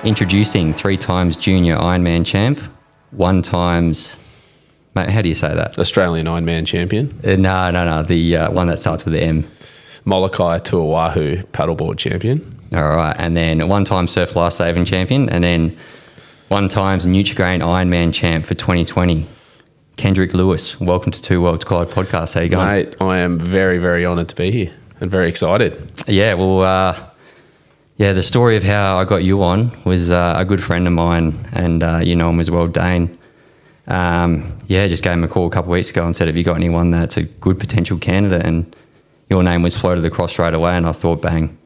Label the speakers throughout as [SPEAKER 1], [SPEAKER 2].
[SPEAKER 1] Introducing 3 times junior Ironman champ, 1 times, mate, how do you say that?
[SPEAKER 2] Australian Ironman champion.
[SPEAKER 1] No, the one that starts with the M.
[SPEAKER 2] Molokai to Oahu paddleboard champion.
[SPEAKER 1] All right, and then 1 time surf lifesaving champion, and then 1 times Nutri-Grain Ironman champ for 2020. Kendrick Louis, welcome to Two Worlds Collide podcast. How you going?
[SPEAKER 2] Mate, I am very, very honoured to be here and very excited.
[SPEAKER 1] Yeah, well, the story of how I got you on was a good friend of mine, and you know him as well, Dane. Just gave him a call a couple of weeks ago and said, have you got anyone that's a good potential candidate? And your name was floated across straight away, and I thought, bang,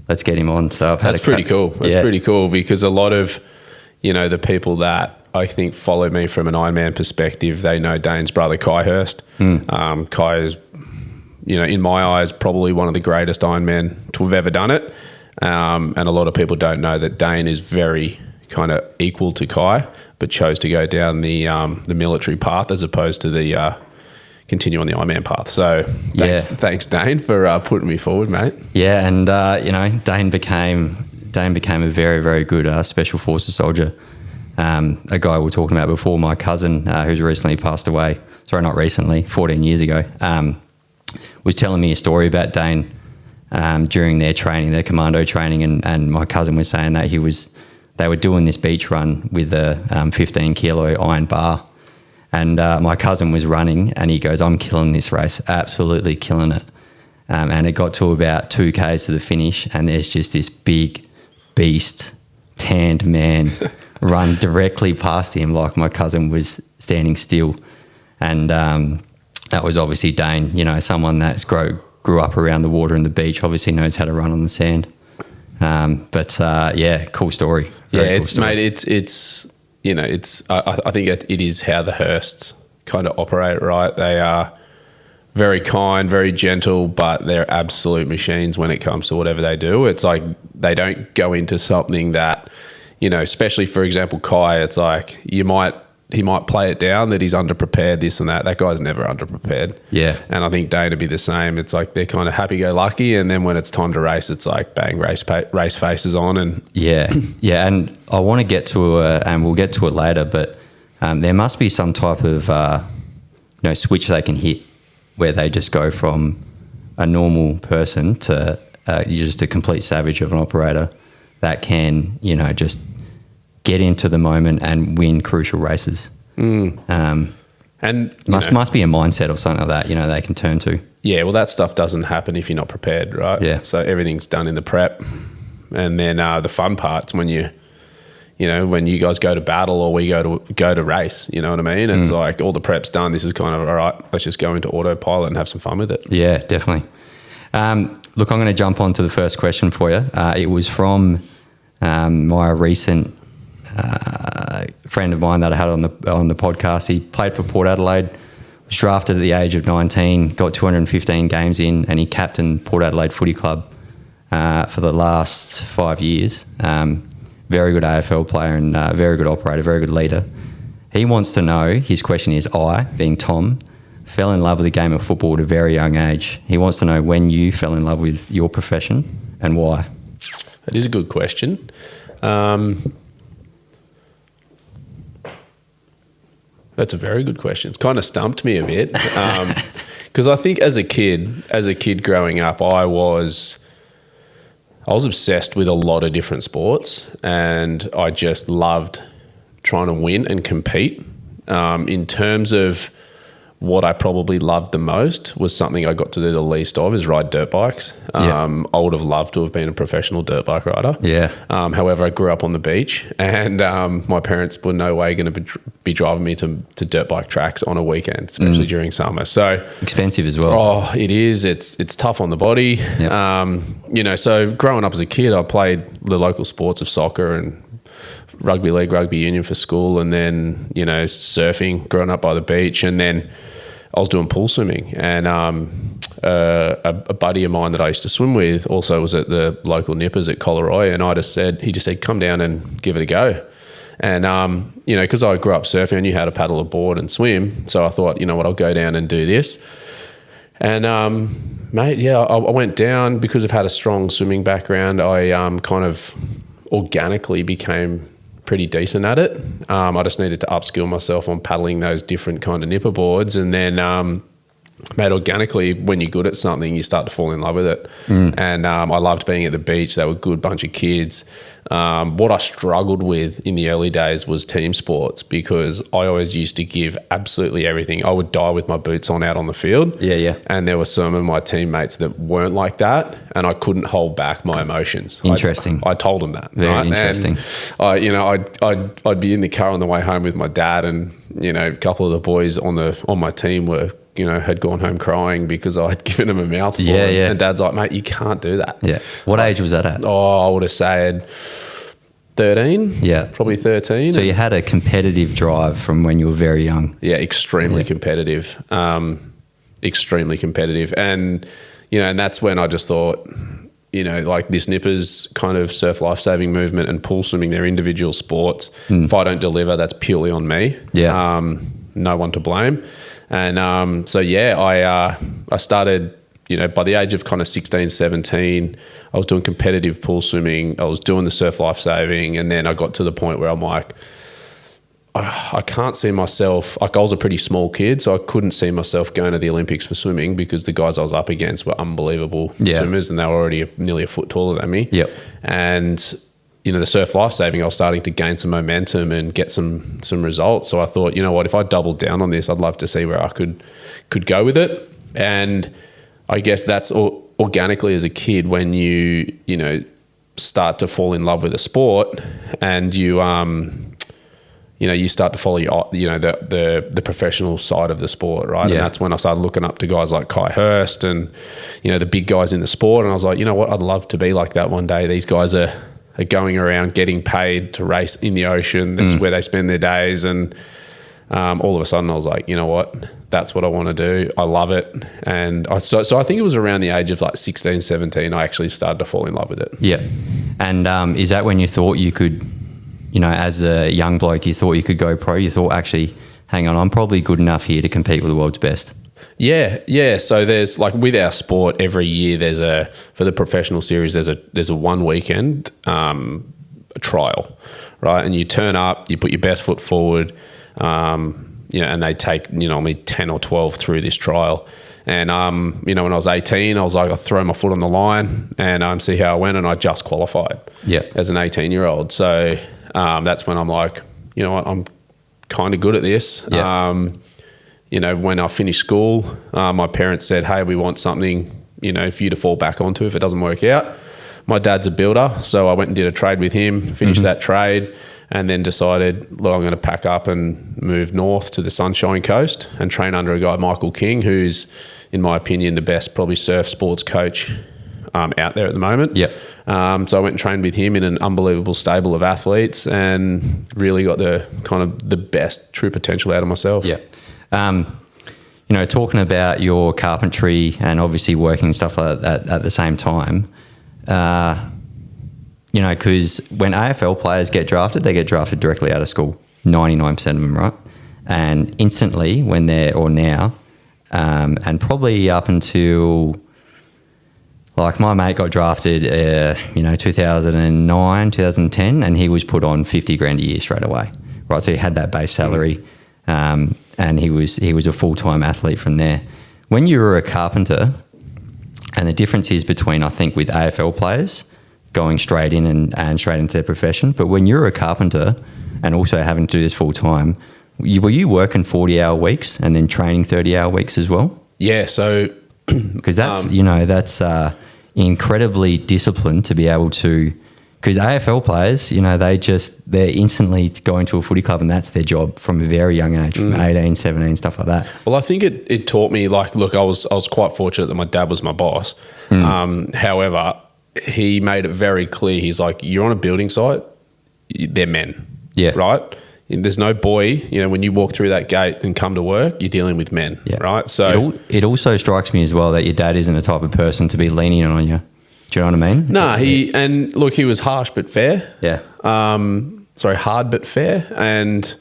[SPEAKER 1] let's get him on. So
[SPEAKER 2] That's pretty cool. That's pretty cool because a lot of, the people that I think follow me from an Ironman perspective, they know Dane's brother, Kai Hurst. Kai is, in my eyes, probably one of the greatest Ironmen to have ever done it. And a lot of people don't know that Dane is very kind of equal to Kai, but chose to go down the military path as opposed to the continue on the Ironman path. So thanks Dane for putting me forward, mate.
[SPEAKER 1] Yeah, and Dane became a very, very good special forces soldier. A guy we were talking about before, my cousin, who's recently passed away. Sorry, not recently, 14 years ago. Was telling me a story about Dane. During their training, their commando training, and my cousin was saying that they were doing this beach run with a 15 kilo iron bar, and my cousin was running, and he goes, I'm killing this race, absolutely killing it. And it got to about 2Ks to the finish, and there's just this big beast, tanned man run directly past him like my cousin was standing still. And that was obviously Dane, someone that's grew up around the water and the beach, obviously knows how to run on the sand. Cool story.
[SPEAKER 2] Very cool story. Mate, I think it is how the Hursts kind of operate, right? They are very kind, very gentle, but they're absolute machines when it comes to whatever they do. It's like they don't go into something that, especially for example, Kai, it's like he might play it down that he's underprepared, this and that. That guy's never underprepared.
[SPEAKER 1] Yeah.
[SPEAKER 2] And I think Dane would be the same. It's like they're kind of happy-go-lucky, and then when it's time to race, it's like bang, race faces on. And
[SPEAKER 1] yeah. And I want to get to and we'll get to it later, but there must be some type of switch they can hit where they just go from a normal person to you're just a complete savage of an operator that can just get into the moment and win crucial races. And must be a mindset or something like that, they can turn to.
[SPEAKER 2] Yeah, well, that stuff doesn't happen if you're not prepared, right?
[SPEAKER 1] Yeah.
[SPEAKER 2] So everything's done in the prep. And then the fun part's when when you guys go to battle or we go to race, you know what I mean? It's like all the prep's done. This is kind of, all right, let's just go into autopilot and have some fun with it.
[SPEAKER 1] Yeah, definitely. Look, I'm going to jump on to the first question for you. It was from my recent friend of mine that I had on the podcast. He played for Port Adelaide, was drafted at the age of 19, got 215 games in, and he captained Port Adelaide Footy Club for the last 5 years. Very good AFL player and very good operator, very good leader. He wants to know, his question is, I, being Tom, fell in love with the game of football at a very young age. He wants to know when you fell in love with your profession and why.
[SPEAKER 2] That is a good question. That's a very good question. It's kind of stumped me a bit because I think as a kid growing up, I was obsessed with a lot of different sports, and I just loved trying to win and compete. In terms of what I probably loved the most was something I got to do the least of, is ride dirt bikes. I would have loved to have been a professional dirt bike rider.
[SPEAKER 1] Yeah.
[SPEAKER 2] However, I grew up on the beach, and my parents were no way going to be driving me to dirt bike tracks on a weekend, especially during summer. So
[SPEAKER 1] expensive as well.
[SPEAKER 2] Oh, it is. It's tough on the body.
[SPEAKER 1] Yep.
[SPEAKER 2] So growing up as a kid, I played the local sports of soccer and rugby league, rugby union for school, and then, surfing, growing up by the beach. And then I was doing pool swimming, and a buddy of mine that I used to swim with also was at the local nippers at Collaroy, and he just said, come down and give it a go. And, because I grew up surfing, I knew how to paddle a board and swim. So I thought, I'll go down and do this. And, I went down because I've had a strong swimming background. organically became pretty decent at it. I just needed to upskill myself on paddling those different kind of nipper boards, and then mate, organically, when you're good at something, you start to fall in love with it. And I loved being at the beach. They were a good bunch of kids. What I struggled with in the early days was team sports, because I always used to give absolutely everything. I would die with my boots on out on the field.
[SPEAKER 1] Yeah.
[SPEAKER 2] And there were some of my teammates that weren't like that, and I couldn't hold back my emotions.
[SPEAKER 1] Interesting.
[SPEAKER 2] I told them that.
[SPEAKER 1] Very interesting.
[SPEAKER 2] And I'd be in the car on the way home with my dad, and a couple of the boys on my team were had gone home crying because I had given them a mouthful.
[SPEAKER 1] Yeah.
[SPEAKER 2] And Dad's like, mate, you can't do that.
[SPEAKER 1] Yeah. What age was that at?
[SPEAKER 2] Oh, I would have said 13.
[SPEAKER 1] Yeah.
[SPEAKER 2] Probably 13.
[SPEAKER 1] So you had a competitive drive from when you were very young.
[SPEAKER 2] Yeah, extremely competitive. Extremely competitive. And, and that's when I just thought, like this nippers kind of surf lifesaving movement and pool swimming, they're individual sports. If I don't deliver, that's purely on me.
[SPEAKER 1] Yeah.
[SPEAKER 2] No one to blame. And I started, by the age of kind of 16, 17, I was doing competitive pool swimming. I was doing the surf lifesaving. And then I got to the point where I'm like, I can't see myself, like I was a pretty small kid, so I couldn't see myself going to the Olympics for swimming, because the guys I was up against were unbelievable swimmers, and they were already nearly a foot taller than me.
[SPEAKER 1] Yep.
[SPEAKER 2] And the surf lifesaving, I was starting to gain some momentum and get some results. So I thought, what, if I doubled down on this, I'd love to see where I could go with it. And I guess that's organically as a kid, when you start to fall in love with a sport, and you start to follow the professional side of the sport, right?
[SPEAKER 1] Yeah.
[SPEAKER 2] And that's when I started looking up to guys like Kai Hurst and the big guys in the sport. And I was like, what, I'd love to be like that one day. These guys are going around getting paid to race in the ocean. This is where they spend their days. And all of a sudden I was like, what, that's what I want to do. I love it. And so I think it was around the age of like 16, 17, I actually started to fall in love with it.
[SPEAKER 1] Yeah. And is that when you thought you could, as a young bloke, you thought you could go pro? You thought, actually, hang on, I'm probably good enough here to compete with the world's best?
[SPEAKER 2] Yeah. So there's, like, with our sport, every year for the professional series, there's a 1 weekend trial, right? And you turn up, you put your best foot forward, and they take, me 10 or 12 through this trial. And, when I was 18, I was like, I'll throw my foot on the line and see how I went. And I just qualified as an 18-year-old. So that's when I'm like, what, I'm kind of good at this.
[SPEAKER 1] Yeah.
[SPEAKER 2] When I finished school, my parents said, hey, we want something, for you to fall back onto if it doesn't work out. My dad's a builder, so I went and did a trade with him, finished that trade, and then decided, look, I'm going to pack up and move north to the Sunshine Coast and train under a guy, Michael King, who's, in my opinion, the best probably surf sports coach out there at the moment.
[SPEAKER 1] Yep.
[SPEAKER 2] So I went and trained with him in an unbelievable stable of athletes and really got the kind of the best true potential out of myself.
[SPEAKER 1] Yeah. Talking about your carpentry and obviously working stuff like that at the same time, because when AFL players get drafted, they get drafted directly out of school, 99% of them, right? And instantly when now, and probably up until, like, my mate got drafted, 2009, 2010, and he was put on 50 grand a year straight away, right? So he had that base salary, and he was a full-time athlete from there. When you were a carpenter, and the difference is between, I think, with AFL players going straight in and straight into their profession, but when you're a carpenter and also having to do this full-time, were you working 40-hour weeks and then training 30-hour weeks as well?
[SPEAKER 2] Yeah, so...
[SPEAKER 1] Because that's, that's incredibly disciplined to be able to... Because AFL players, they're instantly going to a footy club and that's their job from a very young age, from 18, 17, stuff like that.
[SPEAKER 2] Well, I think it taught me, like, look, I was quite fortunate that my dad was my boss. However, he made it very clear. He's like, you're on a building site, they're men.
[SPEAKER 1] Yeah.
[SPEAKER 2] Right? There's no boy, when you walk through that gate and come to work, you're dealing with men, right? So
[SPEAKER 1] it also strikes me as well that your dad isn't the type of person to be lenient on you. Do you know what I mean?
[SPEAKER 2] No, he was harsh but fair.
[SPEAKER 1] Yeah.
[SPEAKER 2] Hard but fair. And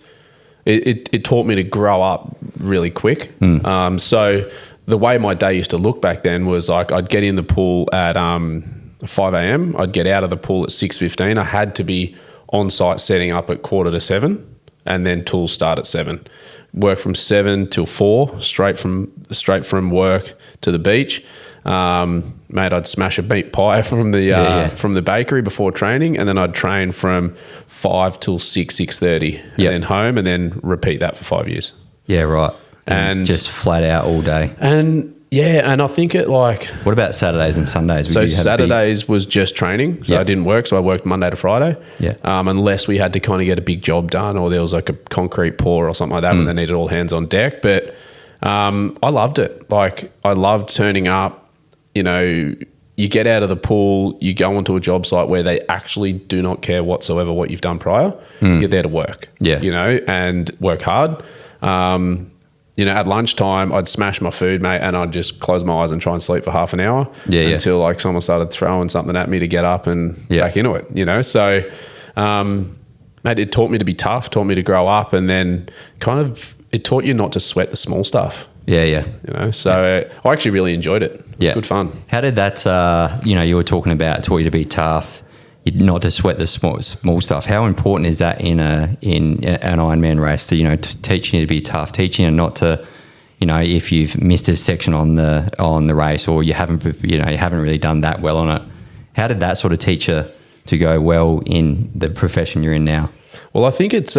[SPEAKER 2] it taught me to grow up really quick. So the way my day used to look back then was like I'd get in the pool at 5 a.m. I'd get out of the pool at 6:15. I had to be on site setting up at 6:45, and then tools start at 7. Work from 7 till 4, straight from work to the beach. Mate, I'd smash a meat pie from the bakery before training, and then I'd train from 5 till 6:30, and then home, and then repeat that for 5 years.
[SPEAKER 1] Yeah, right.
[SPEAKER 2] And
[SPEAKER 1] just flat out all day.
[SPEAKER 2] And and I think it like...
[SPEAKER 1] What about Saturdays and Sundays?
[SPEAKER 2] So Saturdays was just training. So I didn't work. So I worked Monday to Friday.
[SPEAKER 1] Yeah.
[SPEAKER 2] Unless we had to kind of get a big job done, or there was like a concrete pour or something like that when they needed all hands on deck. But I loved it. Like, I loved turning up. You know, you get out of the pool, you go onto a job site where they actually do not care whatsoever what you've done prior. You're there to work. Yeah. You know, and work hard. You know, at lunchtime, I'd smash my food, mate, and I'd just close my eyes and try and sleep for half an hour until like someone started throwing something at me to get up and back into it, you know? So, mate, it taught me to be tough, taught me to grow up, and then kind of it taught you not to sweat the small stuff.
[SPEAKER 1] Yeah, yeah.
[SPEAKER 2] You know, so I actually really enjoyed it. It was good fun.
[SPEAKER 1] How did that, you know, you were talking about taught you to be tough, not to sweat the small stuff. How important is that in an Ironman race? To, you know, teaching you to be tough, teaching you not to, you know, if you've missed a section on the race, or you haven't really done that well on it. How did that sort of teach you to go well in the profession you're in now?
[SPEAKER 2] Well, I think it's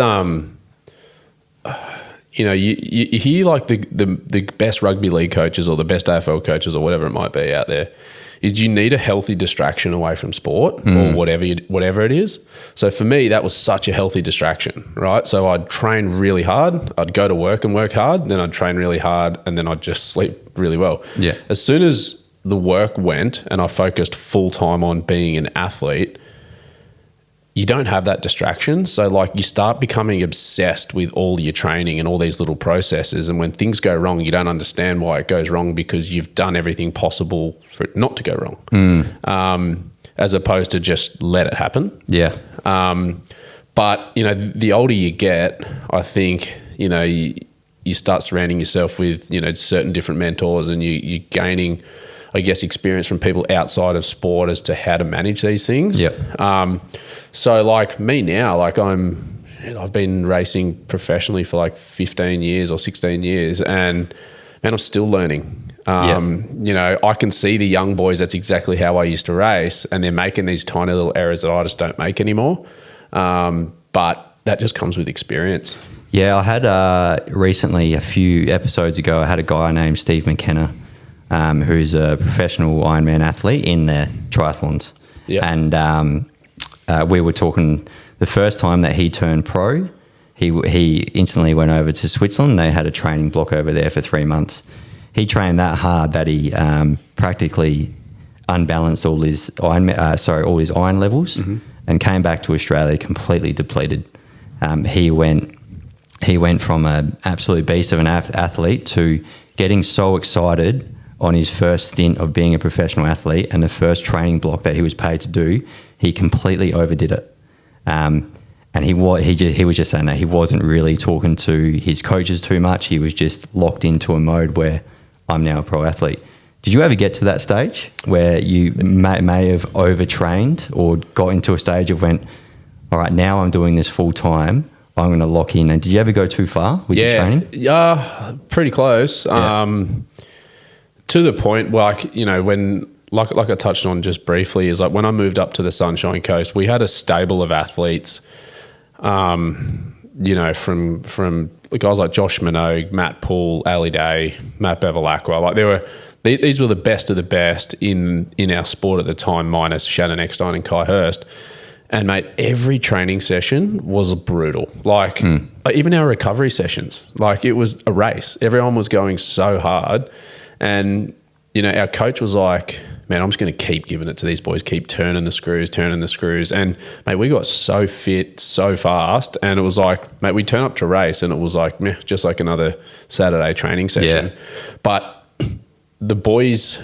[SPEAKER 2] you know, you hear like the best rugby league coaches or the best AFL coaches or whatever it might be out there, is you need a healthy distraction away from sport or whatever it is. So for me, that was such a healthy distraction, right? So I'd train really hard, I'd go to work and work hard, then I'd train really hard, and then I'd just sleep really well. Yeah. As soon as the work went and I focused full time on being an athlete, you don't have that distraction. So like you start becoming obsessed with all your training and all these little processes. And when things go wrong, you don't understand why it goes wrong, because you've done everything possible for it not to go wrong. As opposed to just let it happen. Yeah. But, you know, the older you get, I think, you know, you start surrounding yourself with, you know, certain different mentors, and you're gaining, I guess, experience from people outside of sport as to how to manage these things. Yeah. So like me now, like I've been racing professionally for like 15 years or 16 years, and man, I'm still learning. You know, I can see the young boys, that's exactly how I used to race, and they're making these tiny little errors that I just don't make anymore. But that just comes with experience. Yeah, I had recently, a few episodes ago, I had a guy named Steve McKenna, who's a professional Ironman athlete in the triathlons. Yep. And we were talking the first time that he turned pro, he instantly went over to Switzerland. They had a training block over there for 3 months. He trained that hard that he practically unbalanced all his iron levels, and came back to Australia completely depleted. He went from an absolute beast of an athlete to getting so excited on his first stint of being a professional athlete, and the first training block that he was paid to do, he completely overdid it. And he was just saying that he wasn't really talking to his coaches too much. He was just locked into a mode where I'm now a pro athlete. Did you ever get to that stage where you may have overtrained, or got into a stage of went, all right, now I'm doing this full time, I'm going to lock in? And did you ever go too far with your training? Yeah, pretty close. Yeah. To the point, like, you know, when, like I touched on just briefly, is like when I moved up to the Sunshine Coast, we had a stable of athletes, you know, from guys like Josh Minogue, Matt Poole, Ali Day, Matt Bevilacqua. Like these were the best of the best in our sport at the time, minus Shannon Eckstein and Kai Hurst. And mate, every training session was brutal. Like even our recovery sessions, like it was a race. Everyone was going so hard. And, you know, our coach was like, man, I'm just going to keep giving it to these boys, keep turning the screws. And, mate, we got so fit so fast. And it was like, mate, we turn up to race and it was like, meh, just like another Saturday training session. Yeah. But the boys,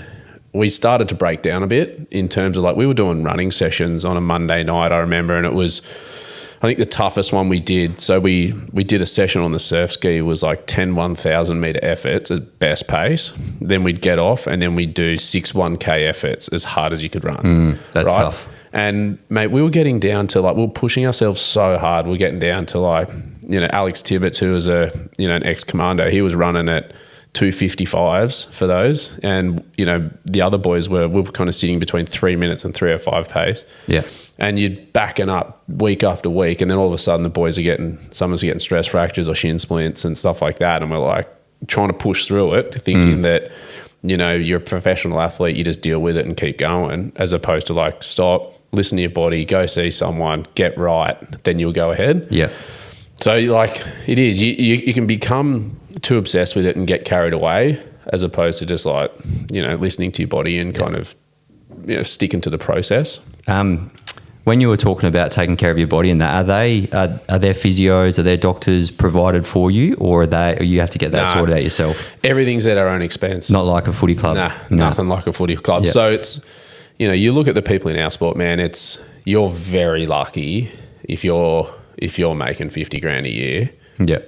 [SPEAKER 2] we started to break down a bit in terms of like, we were doing running sessions on a Monday night, I remember, and it was I think the toughest one we did, so we did a session on the surf ski, was like 10 1,000 meter efforts at best pace. Then we'd get off and then we'd do 6 1K efforts as hard as you could run.
[SPEAKER 1] That's tough.
[SPEAKER 2] And mate, we were getting down to like, we were pushing ourselves so hard. We were getting down to like, Alex Tibbetts, who was an ex-commando, he was running at 255s for those. And, the other boys we were kind of sitting between 3 minutes and 3:05 pace.
[SPEAKER 1] Yeah.
[SPEAKER 2] And you'd backing up week after week. And then all of a sudden the boys someone's getting stress fractures or shin splints and stuff like that. And we're like trying to push through it, thinking that, you're a professional athlete, you just deal with it and keep going, as opposed to like, stop, listen to your body, go see someone, get right, then you'll go ahead.
[SPEAKER 1] Yeah.
[SPEAKER 2] So like it is, you can become too obsessed with it and get carried away, as opposed to just like, listening to your body and kind of, sticking to the process.
[SPEAKER 1] When you were talking about taking care of your body and that, are there physios, are there doctors provided for you, or you have to get that sorted out yourself?
[SPEAKER 2] Everything's at our own expense.
[SPEAKER 1] Not like a footy club.
[SPEAKER 2] Nothing like a footy club.
[SPEAKER 1] Yep.
[SPEAKER 2] So it's, you look at the people in our sport, man, you're very lucky if you're making 50 grand a year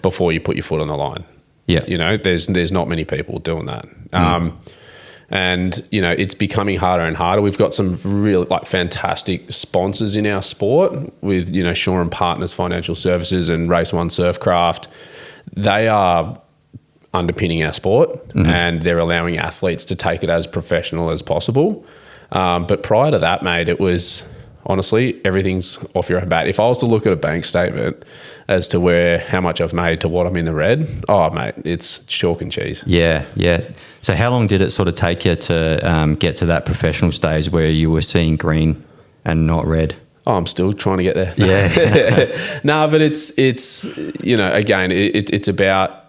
[SPEAKER 2] before you put your foot on the line.
[SPEAKER 1] Yeah.
[SPEAKER 2] There's not many people doing that. And, it's becoming harder and harder. We've got some really like fantastic sponsors in our sport with, Shaw and Partners Financial Services and Race One Surfcraft. They are underpinning our sport and they're allowing athletes to take it as professional as possible. But prior to that, mate, it was honestly, everything's off your own bat. If I was to look at a bank statement as to how much I've made to what I'm in the red, oh, mate, it's chalk and cheese.
[SPEAKER 1] Yeah, yeah. So how long did it sort of take you to get to that professional stage where you were seeing green and not red?
[SPEAKER 2] Oh, I'm still trying to get there.
[SPEAKER 1] Yeah.
[SPEAKER 2] No, but it's again, it's about,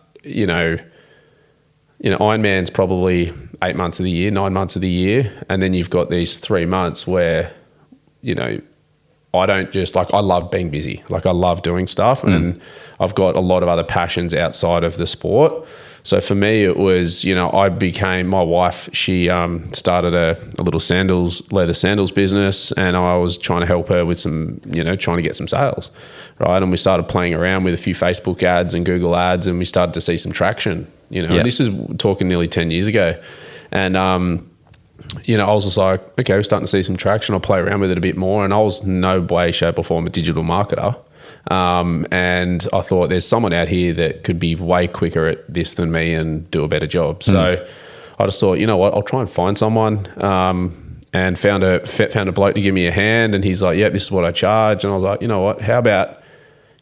[SPEAKER 2] Ironman's probably 8 months of the year, 9 months of the year. And then you've got these 3 months where, I don't just I love being busy. Like I love doing stuff and I've got a lot of other passions outside of the sport. So for me, it was, my wife, she started a little leather sandals business, and I was trying to help her with some, trying to get some sales, right? And we started playing around with a few Facebook ads and Google ads, and we started to see some traction, and this is talking nearly 10 years ago. And, I was just like, okay, we're starting to see some traction. I'll play around with it a bit more. And I was no way, shape or form a digital marketer. And I thought there's someone out here that could be way quicker at this than me and do a better job. So I just thought, you know what, I'll try and find someone, and found a bloke to give me a hand. And he's like, yeah, this is what I charge. And I was like, you know what, how about,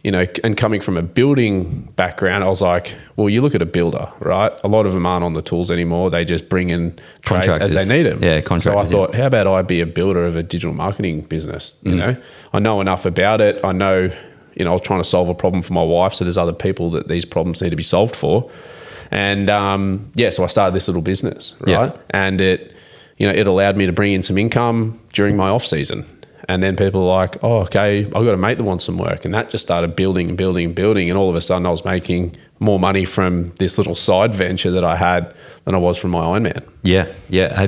[SPEAKER 2] and coming from a building background, I was like, well, you look at a builder, right? A lot of them aren't on the tools anymore. They just bring in trades as they need them.
[SPEAKER 1] Yeah, contractors.
[SPEAKER 2] So I thought, how about I be a builder of a digital marketing business? I know enough about it. I know, I was trying to solve a problem for my wife. So there's other people that these problems need to be solved for. And so I started this little business, right?
[SPEAKER 1] Yeah.
[SPEAKER 2] And it allowed me to bring in some income during my off season. And then people were like, oh, okay, I've got a mate that wants some work. And that just started building and building and building. And all of a sudden I was making more money from this little side venture that I had than I was from my Ironman.
[SPEAKER 1] Yeah, yeah.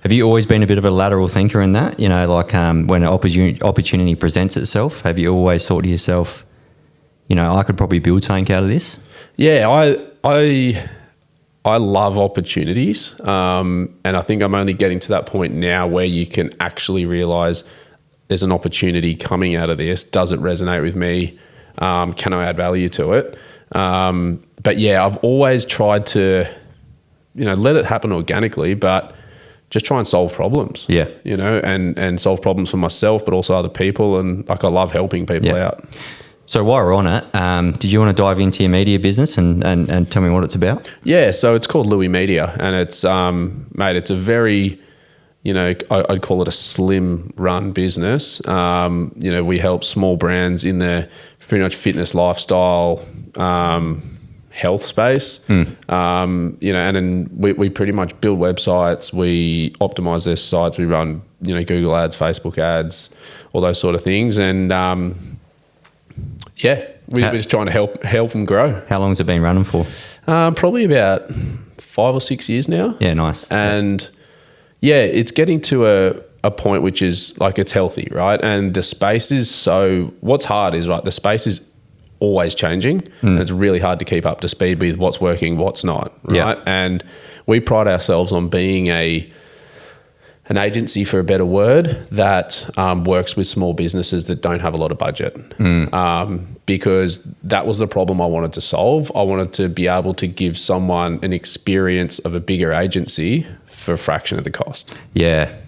[SPEAKER 1] Have you always been a bit of a lateral thinker in that? When an opportunity presents itself, have you always thought to yourself, I could probably build something out of this?
[SPEAKER 2] Yeah, I love opportunities. And I think I'm only getting to that point now where you can actually realize there's an opportunity coming out of this. Does it resonate with me? Can I add value to it? But yeah, I've always tried to, let it happen organically, but just try and solve problems.
[SPEAKER 1] Yeah.
[SPEAKER 2] And solve problems for myself, but also other people. And I love helping people out.
[SPEAKER 1] So while we're on it, did you want to dive into your media business and tell me what it's about?
[SPEAKER 2] Yeah. So it's called Louis Media, and it's, mate, it's a very, I'd call it a slim run business. We help small brands in the pretty much fitness, lifestyle, health space. And then we pretty much build websites. We optimize their sites. We run, Google ads, Facebook ads, all those sort of things. And we're just trying to help them grow.
[SPEAKER 1] How long has it been running for?
[SPEAKER 2] Probably about 5 or 6 years now.
[SPEAKER 1] Yeah, nice.
[SPEAKER 2] And it's getting to a point which is like it's healthy, right? And the space is what's hard is, right, the space is always changing and it's really hard to keep up to speed with what's working, what's not, right? And we pride ourselves on being an agency, for a better word, that works with small businesses that don't have a lot of budget. Because that was the problem I wanted to solve. I wanted to be able to give someone an experience of a bigger agency for a fraction of the cost.
[SPEAKER 1] Yeah.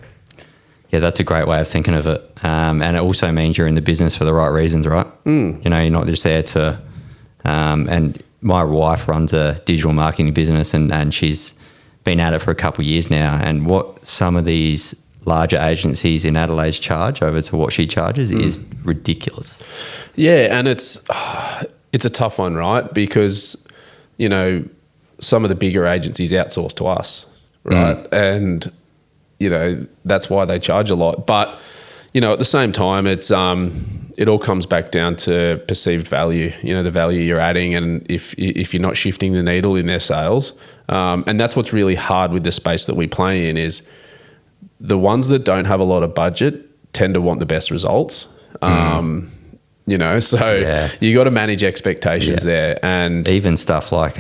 [SPEAKER 1] Yeah, that's a great way of thinking of it. And it also means you're in the business for the right reasons, right? You know, you're not just there to... and my wife runs a digital marketing business and she's been at it for a couple of years now. And what some of these larger agencies in Adelaide's charge over to what she charges is ridiculous.
[SPEAKER 2] Yeah, and it's a tough one, right? Because, you know, some of the bigger agencies outsource to us, right? And... you know, that's why they charge a lot. But, you know, at the same time, it's it all comes back down to perceived value, you know, the value you're adding, and if you're not shifting the needle in their sales. And that's what's really hard with the space that we play in, is the ones that don't have a lot of budget tend to want the best results. You know, so you got to manage expectations there. And
[SPEAKER 1] even stuff like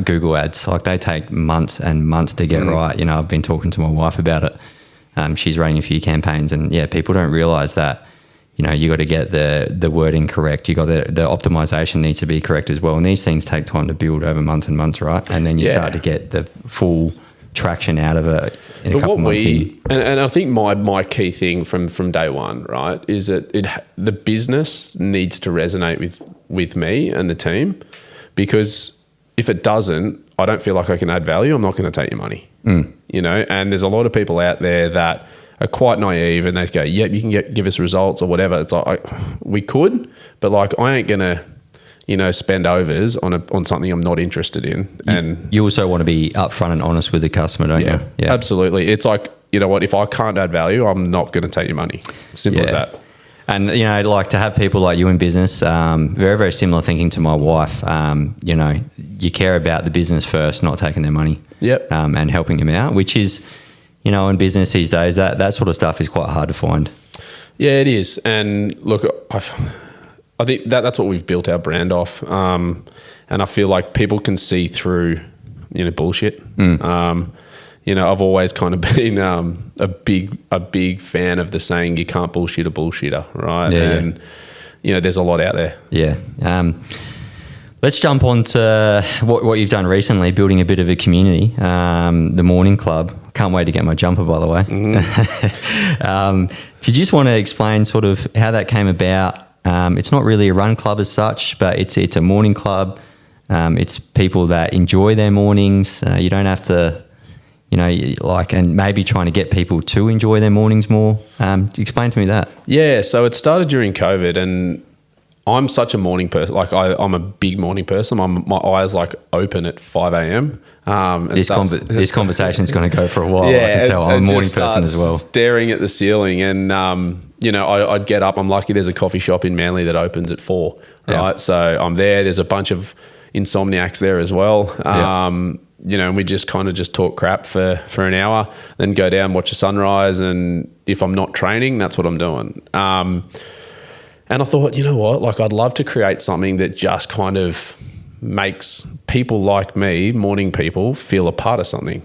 [SPEAKER 1] Google ads, like they take months and months to get right. You know, I've been talking to my wife about it. She's running a few campaigns, and people don't realize that, you know, you got to get the wording correct. You got the optimization needs to be correct as well. And these things take time to build over months and months, right? And then you start to get the full traction out of it in a couple of months.
[SPEAKER 2] And I think my key thing from day one, right, is that the business needs to resonate with me and the team, because if it doesn't, I don't feel like I can add value. I'm not going to take your money, you know. And there's a lot of people out there that are quite naive, and they go, "Yep, you can give us results or whatever." It's like we could, but like I ain't gonna, you know, spend overs on something I'm not interested in. And
[SPEAKER 1] you also want to be upfront and honest with the customer, don't you?
[SPEAKER 2] Yeah, absolutely. It's like, you know what, if I can't add value, I'm not going to take your money. Simple as that.
[SPEAKER 1] And, you know, like to have people like you in business, very, very similar thinking to my wife. You know, you care about the business first, not taking their money.
[SPEAKER 2] Yep.
[SPEAKER 1] And helping them out, which is, you know, in business these days, that sort of stuff is quite hard to find. Yeah,
[SPEAKER 2] it is. And look, I think that's what we've built our brand off. And I feel like people can see through, you know, bullshit. You know, I've always kind of been a big fan of the saying, you can't bullshit a bullshitter, right? And, you know, there's a lot out there. Yeah.
[SPEAKER 1] Let's jump on to what you've done recently, building a bit of a community, the Morning Club. Can't wait to get my jumper, by the way. Did you just want to explain sort of how that came about? It's not really a run club as such, but it's a morning club. It's people that enjoy their mornings. You don't have to, you know, and maybe trying to get people to enjoy their mornings more. Explain to me that.
[SPEAKER 2] Yeah, so it started during COVID, and I'm such a morning person. Like I'm a big morning person. My eyes like open at 5 a.m.
[SPEAKER 1] This conversation is going to go for a while. I can tell. I'm a morning person as well.
[SPEAKER 2] Staring at the ceiling, and you know, I'd get up. I'm lucky there's a coffee shop in Manly that opens at 4, right? Yeah. So I'm there. There's a bunch of insomniacs there as well. You know, and we just kind of talk crap for an hour, then go down, watch the sunrise, and if I'm not training, that's what I'm doing. And I thought, you know what, like I'd love to create something that just kind of makes people like me, morning people, feel a part of something.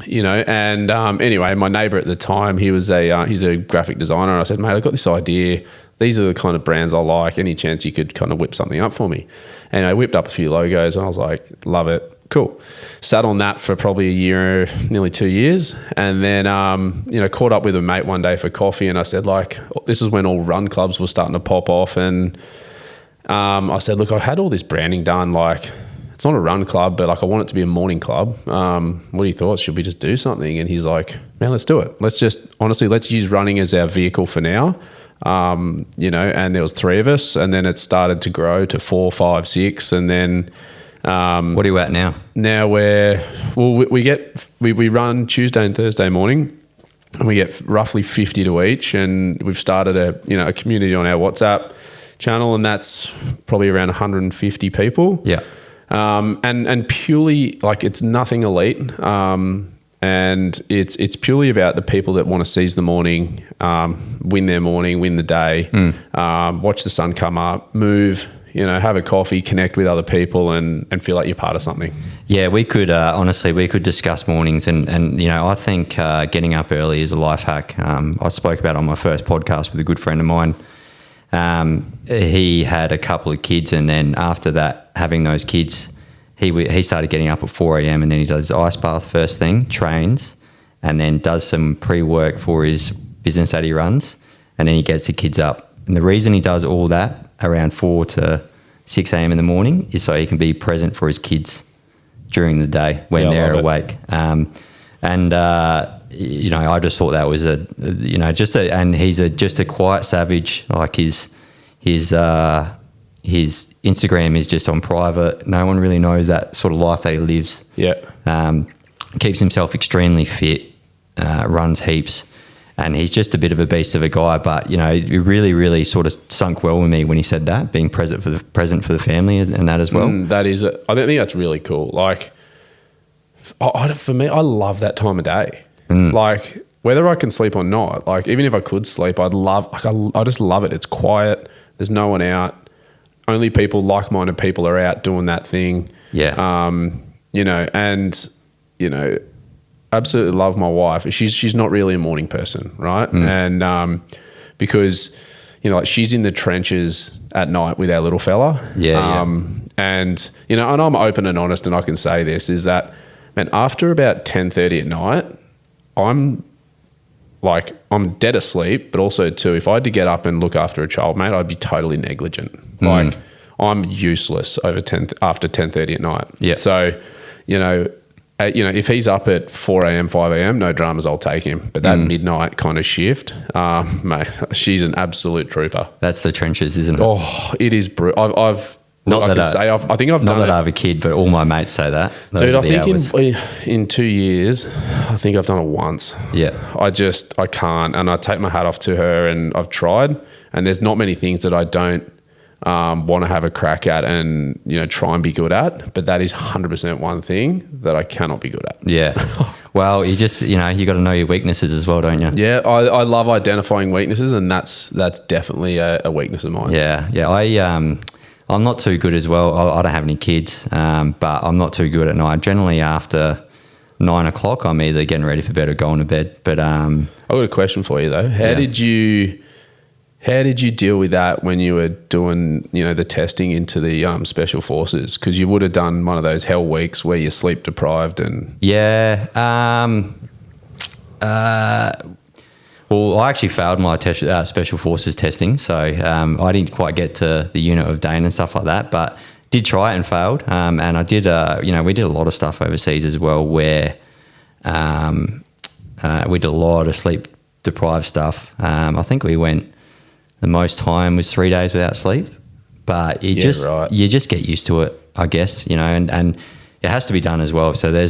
[SPEAKER 2] You know, and anyway, my neighbour at the time, he's a graphic designer, and I said, mate, I've got this idea. These are the kind of brands I like. Any chance you could kind of whip something up for me? And I whipped up a few logos, and I was like, love it. Cool. Sat on that for probably a year, nearly 2 years. And then, you know, caught up with a mate one day for coffee, and I said, like, this is when all run clubs were starting to pop off. And I said, look, I had all this branding done. Like, it's not a run club, but like I want it to be a morning club. What are your thoughts? Should we just do something? And he's like, man, let's do it. Let's use running as our vehicle for now. You know, and there was 3 of us, and then it started to grow to 4, 5, 6. And then,
[SPEAKER 1] what are you at now?
[SPEAKER 2] Now we run Tuesday and Thursday morning, and we get roughly 50 to each. And we've started a community on our WhatsApp channel, and that's probably around 150 people.
[SPEAKER 1] Yeah.
[SPEAKER 2] And purely like it's nothing elite. And And it's purely about the people that want to seize the morning, win their morning, win the day, watch the sun come up, move, have a coffee, connect with other people and feel like you're part of something.
[SPEAKER 1] Yeah, we could, honestly, we could discuss mornings and I think getting up early is a life hack. I spoke about it on my first podcast with a good friend of mine. He had a couple of kids, and then after that, having those kids, he started getting up at 4 a.m. and then he does ice bath first thing, trains, and then does some pre-work for his business that he runs, and then he gets the kids up. And the reason he does all that around 4 to 6 a.m. in the morning is so he can be present for his kids during the day when they're awake. I just thought that was and he's just a quiet savage. Like his Instagram is just on private. No one really knows that sort of life that he lives.
[SPEAKER 2] Yeah.
[SPEAKER 1] Keeps himself extremely fit, runs heaps, and he's just a bit of a beast of a guy. But it really, really sort of sunk well with me when he said that, being present for the family and that as well.
[SPEAKER 2] I think that's really cool. Like, for me, I love that time of day. Like, whether I can sleep or not, like even if I could sleep, I just love it. It's quiet. There's no one out. Only like-minded people are out doing that thing.
[SPEAKER 1] Yeah.
[SPEAKER 2] Absolutely love my wife. She's not really a morning person, right? And because, like she's in the trenches at night with our little fella. And I'm open and honest, and I can say this, is that, man, after about 10:30 at night, I'm dead asleep, but also too, if I had to get up and look after a child, mate, I'd be totally negligent. Like I'm useless after 10:30 at night.
[SPEAKER 1] Yeah.
[SPEAKER 2] So, if he's up at 4 a.m., 5 a.m., no dramas, I'll take him. But that midnight kind of shift, mate, she's an absolute trooper.
[SPEAKER 1] That's the trenches, isn't it?
[SPEAKER 2] Oh, it is brutal. I think I've done
[SPEAKER 1] not that
[SPEAKER 2] it.
[SPEAKER 1] I have a kid, but all my mates say that.
[SPEAKER 2] Dude, I think in 2 years, I think I've done it once.
[SPEAKER 1] Yeah.
[SPEAKER 2] I can't. And I take my hat off to her, and I've tried. And there's not many things that I don't want to have a crack at and, try and be good at. But that is 100% one thing that I cannot be good at.
[SPEAKER 1] Yeah. Well, you just, you got to know your weaknesses as well, don't you?
[SPEAKER 2] Yeah. I love identifying weaknesses, and that's definitely a weakness of mine.
[SPEAKER 1] Yeah. Yeah. I'm not too good as well. I don't have any kids, but I'm not too good at night. Generally after 9 o'clock, I'm either getting ready for bed or going to bed. But
[SPEAKER 2] I've got a question for you though. How did you deal with that when you were doing, the testing into the special forces? Because you would have done one of those hell weeks where you're sleep deprived and well, I actually failed my special forces testing, so I didn't quite get to the unit of Dane and stuff like that, but did try it and failed. And I did, we did a lot of stuff overseas as well, where we did a lot of sleep deprived stuff. I think we went, the most time was 3 days without sleep, but you just get used to it, I guess, and it has to be done as well. So there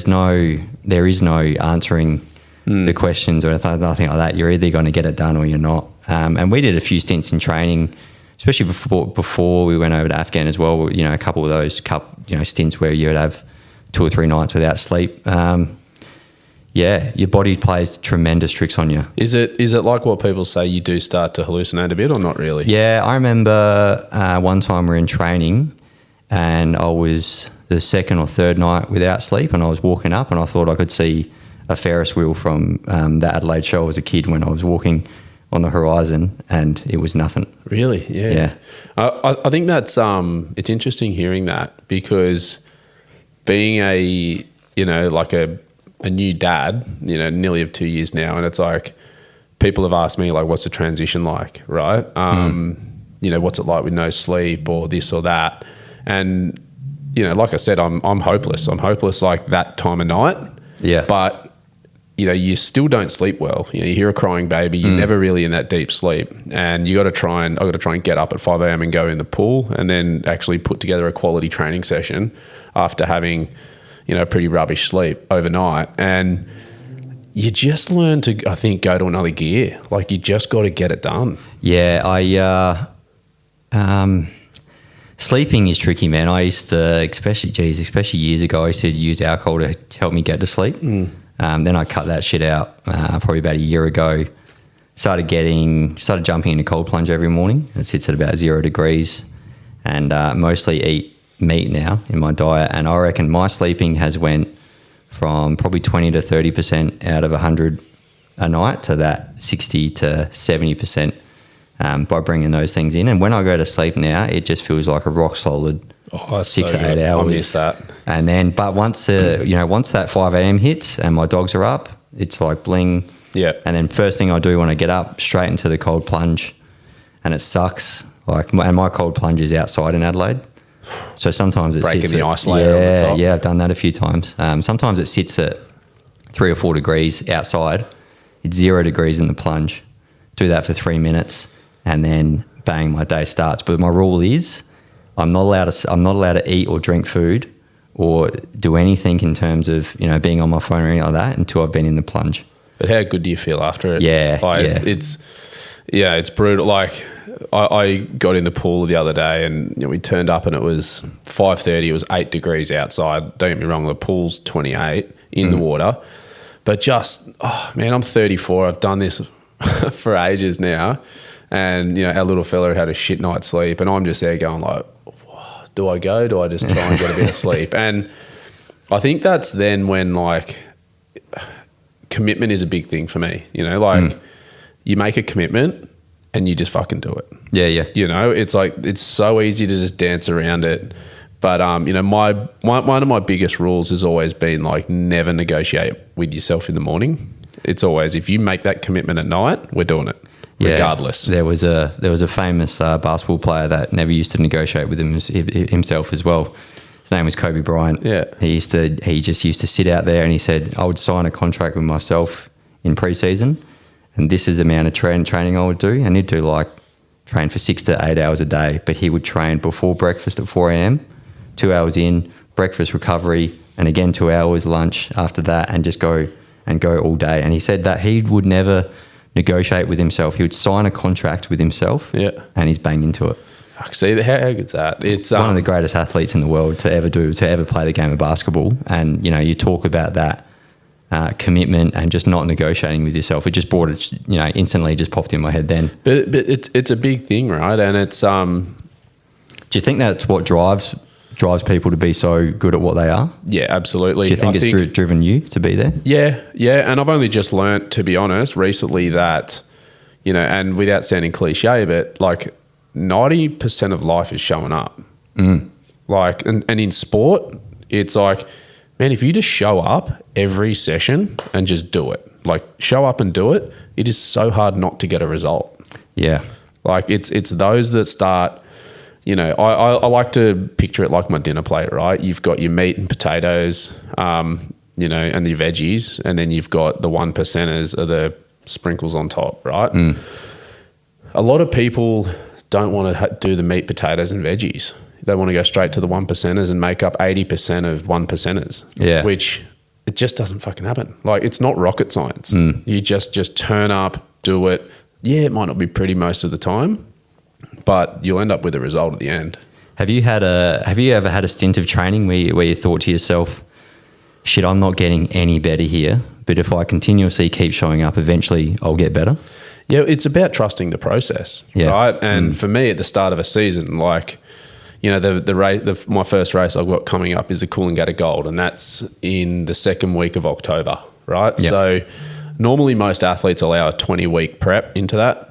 [SPEAKER 2] is no answering the questions or nothing like that. You're either going to get it done or you're not. And we did a few stints in training, especially before we went over to Afghan as well. A couple of those stints where you would have 2 or 3 nights without sleep. Your body plays tremendous tricks on you. Is it like what people say, you do start to hallucinate a bit, or not really?
[SPEAKER 1] Yeah, I remember one time we were in training and I was the second or third night without sleep, and I was walking up and I thought I could see a Ferris wheel from the Adelaide show as a kid when I was walking on the horizon, and it was nothing.
[SPEAKER 2] Really? Yeah. I think that's it's interesting hearing that, because being a new dad, nearly of 2 years now, and it's like people have asked me like, what's the transition like, right? What's it like with no sleep or this or that? And like I said, I'm hopeless. I'm hopeless like that time of night.
[SPEAKER 1] Yeah.
[SPEAKER 2] But you still don't sleep well. You hear a crying baby, you're never really in that deep sleep, and I got to try and get up at 5 a.m. and go in the pool, and then actually put together a quality training session after having, pretty rubbish sleep overnight. And you just learn to, I think, go to another gear. Like, you just got to get it done.
[SPEAKER 1] Yeah. Sleeping is tricky, man. I used to, especially years ago, I used to use alcohol to help me get to sleep. Then I cut that shit out probably about a year ago. Started jumping into cold plunge every morning. It sits at about 0 degrees, and mostly eat meat now in my diet. And I reckon my sleeping has went from probably 20 to 30% out of 100 a night to that 60 to 70% by bringing those things in. And when I go to sleep now, it just feels like a rock solid 6 to 8 hours.
[SPEAKER 2] I miss that.
[SPEAKER 1] And then, but once that 5 a.m. hits and my dogs are up, it's like bling.
[SPEAKER 2] Yeah.
[SPEAKER 1] And then first thing I do when I get up, straight into the cold plunge, and it sucks. And my cold plunge is outside in Adelaide. So sometimes it
[SPEAKER 2] breaking
[SPEAKER 1] sits
[SPEAKER 2] the
[SPEAKER 1] at,
[SPEAKER 2] ice layer on the top.
[SPEAKER 1] Yeah, I've done that a few times. Sometimes it sits at 3 or 4 degrees outside. It's 0 degrees in the plunge. Do that for 3 minutes, and then bang, my day starts. But my rule is, I'm not allowed to eat or drink food or do anything in terms of being on my phone or anything like that until I've been in the plunge.
[SPEAKER 2] But how good do you feel after it?
[SPEAKER 1] Yeah,
[SPEAKER 2] It's brutal. Like I got in the pool the other day, and we turned up, and it was 5:30. It was 8 degrees outside. Don't get me wrong, the pool's 28 in the water, but I'm 34. I've done this for ages now, and our little fella had a shit night's sleep, and I'm just there going like, do I go? Do I just try and get a bit of sleep? And I think that's then when commitment is a big thing for me. You make a commitment and you just fucking do it.
[SPEAKER 1] Yeah.
[SPEAKER 2] It's like, it's so easy to just dance around it. But, one of my biggest rules has always been never negotiate with yourself in the morning. It's always, if you make that commitment at night, we're doing it. Regardless.
[SPEAKER 1] There was a famous basketball player that never used to negotiate with himself as well. His name was Kobe Bryant. Yeah. He just used to sit out there, and he said, I would sign a contract with myself in pre-season, and this is the amount of training I would do. And he'd do train for 6 to 8 hours a day, but he would train before breakfast at 4 a.m, 2 hours in, breakfast recovery, and again 2 hours lunch after that, and just go all day. And he said that he would never negotiate with himself. He would sign a contract with himself, and he's bang into it.
[SPEAKER 2] Fuck, see, how good's that? It's
[SPEAKER 1] one of the greatest athletes in the world to ever play the game of basketball. And you talk about that commitment and just not negotiating with yourself. It just brought it, instantly just popped in my head then.
[SPEAKER 2] But it's a big thing, right? And it's
[SPEAKER 1] Do you think that's what drives people to be so good at what they are?
[SPEAKER 2] Yeah, absolutely.
[SPEAKER 1] Do you think it's driven you to be there?
[SPEAKER 2] Yeah. And I've only just learnt, to be honest, recently that, and without sounding cliche, but 90% of life is showing up. And in sport, it's man, if you just show up every session and just do it, show up and do it, it is so hard not to get a result.
[SPEAKER 1] Yeah.
[SPEAKER 2] It's those that start, I like to picture it like my dinner plate, right? You've got your meat and potatoes, and your veggies, and then you've got the 1%ers are the sprinkles on top, right? A lot of people don't want to do the meat, potatoes, and veggies. They want to go straight to the 1%ers and make up 80% of 1%ers. Yeah. Which it just doesn't fucking happen. It's not rocket science. You just turn up, do it. Yeah, it might not be pretty most of the time, but you'll end up with a result at the end.
[SPEAKER 1] Have you ever had a stint of training where you thought to yourself, shit, I'm not getting any better here, but if I continuously keep showing up, eventually I'll get better?
[SPEAKER 2] Yeah, it's about trusting the process, right? And for me, at the start of a season, my first race I've got coming up is the Coolangatta Gold, and that's in the second week of October, right? Yep. So normally most athletes allow a 20-week prep into that,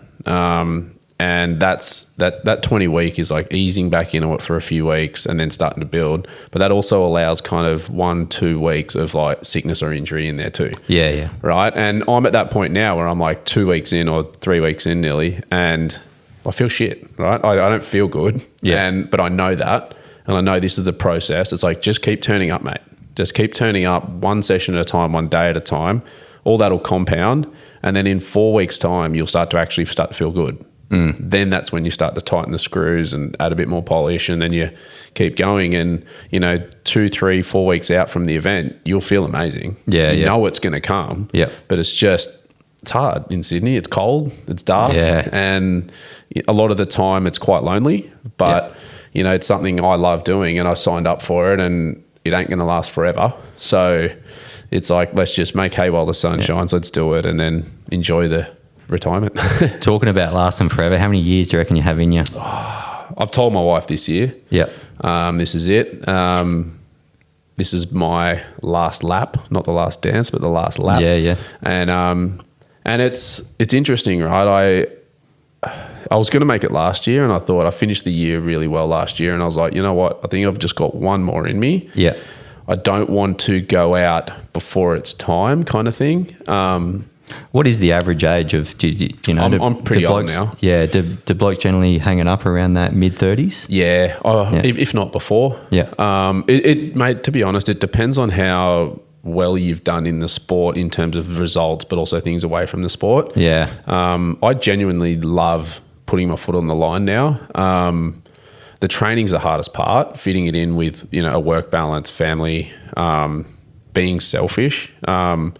[SPEAKER 2] and that 20 week is easing back into it for a few weeks and then starting to build. But that also allows kind of 1-2 weeks of sickness or injury in there too. Yeah. Right. And I'm at that point now where I'm 2 weeks in or 3 weeks in nearly, and I feel shit, right? I don't feel good. Yeah. But I know that, and I know this is the process. It's just keep turning up, mate. Just keep turning up, one session at a time, one day at a time. All that'll compound. And then in 4 weeks time, you'll start to feel good. Then that's when you start to tighten the screws and add a bit more polish, and then you keep going. And 2, 3, 4 weeks out from the event, you'll feel amazing. You know it's going to come. Yeah. But it's hard in Sydney. It's cold. It's dark. Yeah. And a lot of the time it's quite lonely. But it's something I love doing, and I signed up for it, and it ain't going to last forever. So it's like, let's just make hay while the sun shines. Let's do it, and then enjoy the retirement.
[SPEAKER 1] Talking about lasting forever, how many years do you reckon you have in you?
[SPEAKER 2] I've told my wife this year.
[SPEAKER 1] Yep.
[SPEAKER 2] This is it. This is my last lap, not the last dance, but the last lap.
[SPEAKER 1] Yeah.
[SPEAKER 2] And it's interesting, right? I was going to make it last year, and I thought I finished the year really well last year, and I was like, you know what? I think I've just got one more in me.
[SPEAKER 1] Yeah.
[SPEAKER 2] I don't want to go out before it's time, kind of thing.
[SPEAKER 1] What is the average age of,
[SPEAKER 2] I'm pretty old now.
[SPEAKER 1] Yeah. Do blokes generally hanging up around that mid-30s?
[SPEAKER 2] Yeah. If not before.
[SPEAKER 1] Yeah.
[SPEAKER 2] Mate, to be honest, it depends on how well you've done in the sport in terms of results, but also things away from the sport.
[SPEAKER 1] Yeah.
[SPEAKER 2] I genuinely love putting my foot on the line now. The training's the hardest part, fitting it in with, a work balance, family, being selfish. And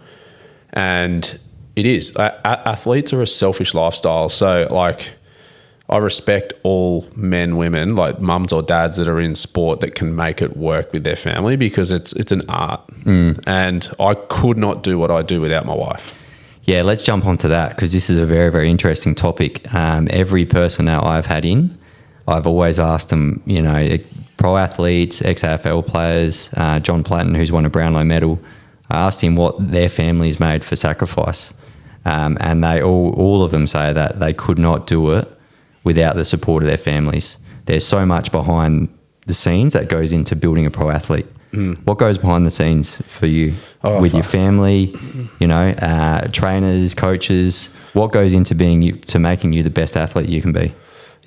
[SPEAKER 2] it is. Athletes are a selfish lifestyle. So, I respect all men, women, like mums or dads that are in sport that can make it work with their family, because it's an art. And I could not do what I do without my wife.
[SPEAKER 1] Yeah, let's jump onto that, because this is a very, very interesting topic. Every person that I've had in, I've always asked them, pro athletes, ex-AFL players, John Platten, who's won a Brownlow medal, I asked him what their families made for sacrifice. And they all of them say that they could not do it without the support of their families. There's so much behind the scenes that goes into building a pro athlete. What goes behind the scenes for you with your family, trainers, coaches? What goes into making you the best athlete you can be?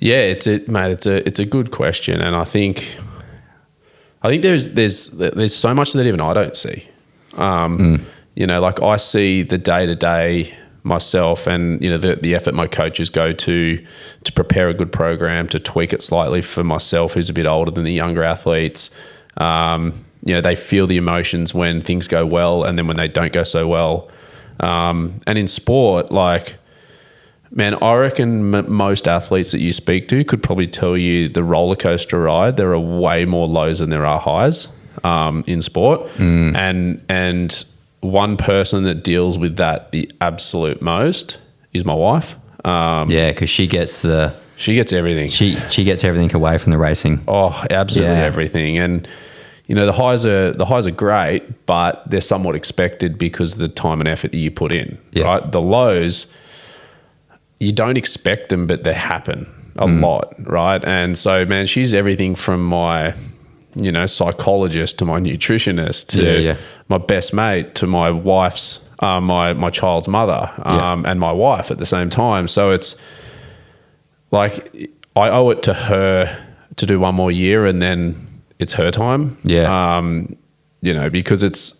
[SPEAKER 2] Yeah, it's a good question, and I think there's so much that even I don't see. I see the day-to-day myself, and the effort my coaches go to prepare a good program, to tweak it slightly for myself, who's a bit older than the younger athletes. They feel the emotions when things go well, and then when they don't go so well. And in sport, man, I reckon most athletes that you speak to could probably tell you the roller coaster ride. There are way more lows than there are highs in sport, and one person that deals with that the absolute most is my wife.
[SPEAKER 1] Because she gets
[SPEAKER 2] everything.
[SPEAKER 1] She gets everything away from the racing.
[SPEAKER 2] Oh, absolutely everything. And the highs are great, but they're somewhat expected because of the time and effort that you put in. Right? The lows, you don't expect them, but they happen a lot, right? And so, man, she's everything from my psychologist to my nutritionist to my best mate to my wife's my child's mother and my wife at the same time. So it's I owe it to her to do one more year, and then it's her time. Because it's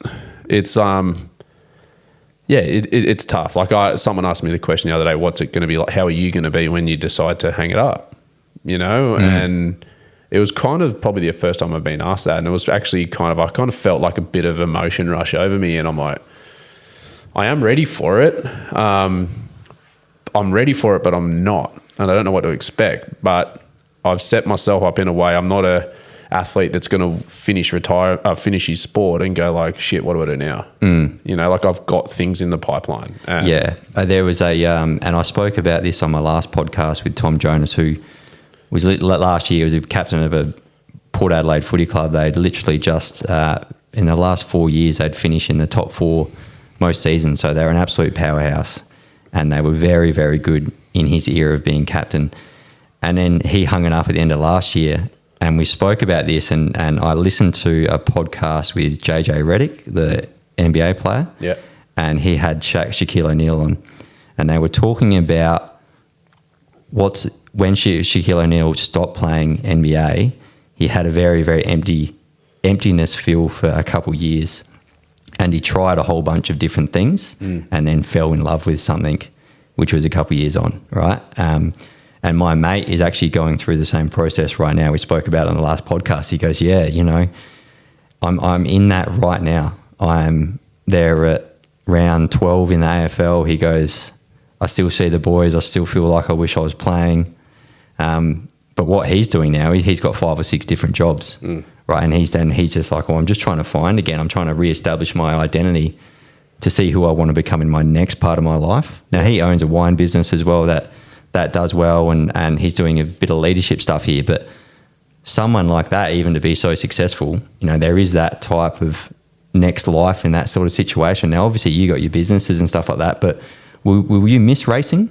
[SPEAKER 2] tough. Someone asked me the question the other day, what's it going to be like? How are you going to be when you decide to hang it up? And it was kind of probably the first time I've been asked that. And it was actually I kind of felt like a bit of emotion rush over me. And I'm like, I am ready for it. I'm ready for it, but I'm not. And I don't know what to expect. But I've set myself up in a way. I'm not a athlete that's going to finish his sport and go shit, what do I do now? I've got things in the pipeline.
[SPEAKER 1] There was and I spoke about this on my last podcast with Tom Jonas, who was last year, was a captain of a Port Adelaide footy club. They'd literally just, in the last 4 years, they'd finished in the top 4 most seasons. So they're an absolute powerhouse, and they were very, very good in his era of being captain. And then he hung it up at the end of last year, and we spoke about this, and I listened to a podcast with JJ Redick, the NBA player, and he had Shaquille O'Neal on, and they were talking about when Shaquille O'Neal stopped playing NBA, he had a very, very emptiness feel for a couple of years, and he tried a whole bunch of different things and then fell in love with something, which was a couple of years on, right? And my mate is actually going through the same process right now. We spoke about it on the last podcast. He goes, I'm in that right now. I'm there at round 12 in the AFL. He goes, I still see the boys. I still feel like I wish I was playing. But what he's doing now, he's got 5 or 6 different jobs, right? And he's just like, I'm just trying to find again. I'm trying to reestablish my identity to see who I want to become in my next part of my life. Now, he owns a wine business as well that does well, and he's doing a bit of leadership stuff here. But someone like that, even to be so successful, there is that type of next life in that sort of situation. Now, obviously, you got your businesses and stuff like that, but will you miss racing?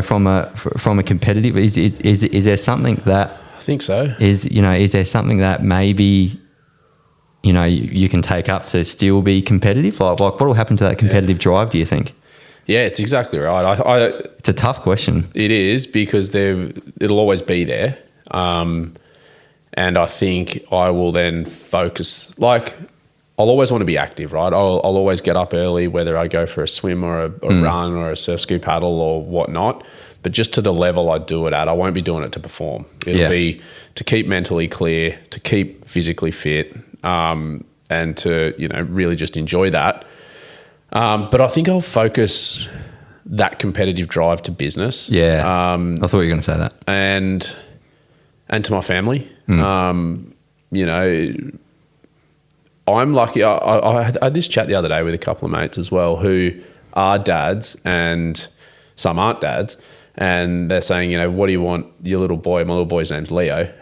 [SPEAKER 1] From a competitive, is there something that
[SPEAKER 2] I think so.
[SPEAKER 1] Is there something that maybe you can take up to still be competitive? Like what will happen to that competitive drive, do you think?
[SPEAKER 2] Yeah, it's exactly right.
[SPEAKER 1] It's a tough question.
[SPEAKER 2] It is, because it'll always be there. And I think I will then focus, like, I'll always want to be active, right? I'll always get up early, whether I go for a swim or a run or a surf ski paddle or whatnot. But just to the level I do it at, I won't be doing it to perform. It'll be to keep mentally clear, to keep physically fit, and to, really just enjoy that. But I think I'll focus that competitive drive to business.
[SPEAKER 1] Yeah, I thought you were going to say that.
[SPEAKER 2] And to my family. I'm lucky. I had this chat the other day with a couple of mates as well who are dads and some aren't dads. And they're saying, what do you want your little boy? My little boy's name's Leo.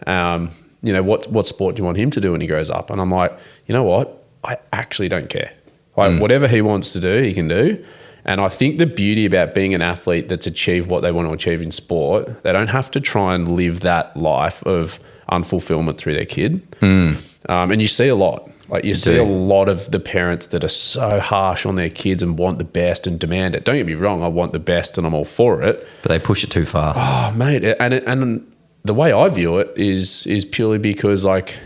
[SPEAKER 2] What sport do you want him to do when he grows up? And I'm like, you know what? I actually don't care. Like whatever he wants to do, he can do. And I think the beauty about being an athlete that's achieved what they want to achieve in sport, they don't have to try and live that life of unfulfillment through their kid. And you see a lot. Like you see a lot of the parents that are so harsh on their kids and want the best and demand it. Don't get me wrong, I want the best and I'm all for it.
[SPEAKER 1] But they push it too far.
[SPEAKER 2] Oh, mate. And the way I view it is purely because, like,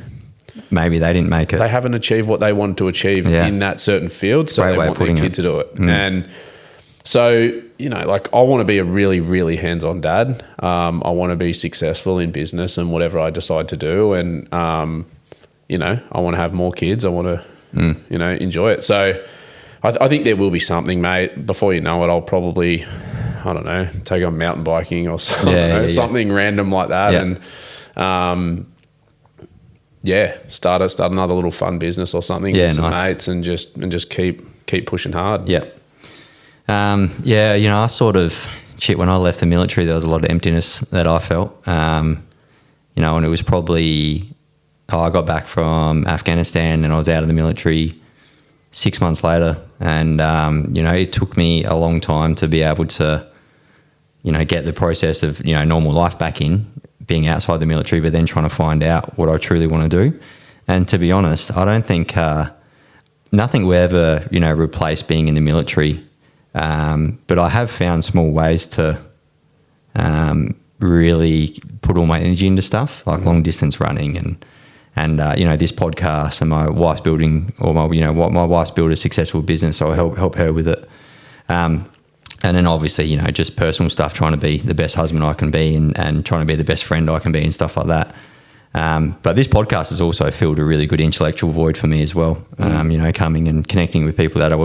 [SPEAKER 1] maybe they didn't make it.
[SPEAKER 2] They haven't achieved what they wanted to achieve in that certain field, so they want their kid to do it. And so, like, I want to be a really, really hands-on dad. I want to be successful in business and whatever I decide to do. And, I want to have more kids. I want to, enjoy it. So I think there will be something, mate. Before you know it, I'll probably, I don't know, take on mountain biking or something, something random like that. And, start another little fun business or something with some mates and just keep pushing hard.
[SPEAKER 1] Yeah. I sort of, when I left the military, there was a lot of emptiness that I felt, and it was probably, I got back from Afghanistan and I was out of the military 6 months later. And, it took me a long time to be able to, get the process of, normal life back in, being outside the military, but then trying to find out what I truly want to do. And to be honest, I don't think nothing will ever, replace being in the military. But I have found small ways to really put all my energy into stuff like long distance running and this podcast, and my wife's building, or my wife's built a successful business, so I help her with it. And then obviously, just personal stuff, trying to be the best husband I can be and trying to be the best friend I can be and stuff like that. But this podcast has also filled a really good intellectual void for me as well. Coming and connecting with people that I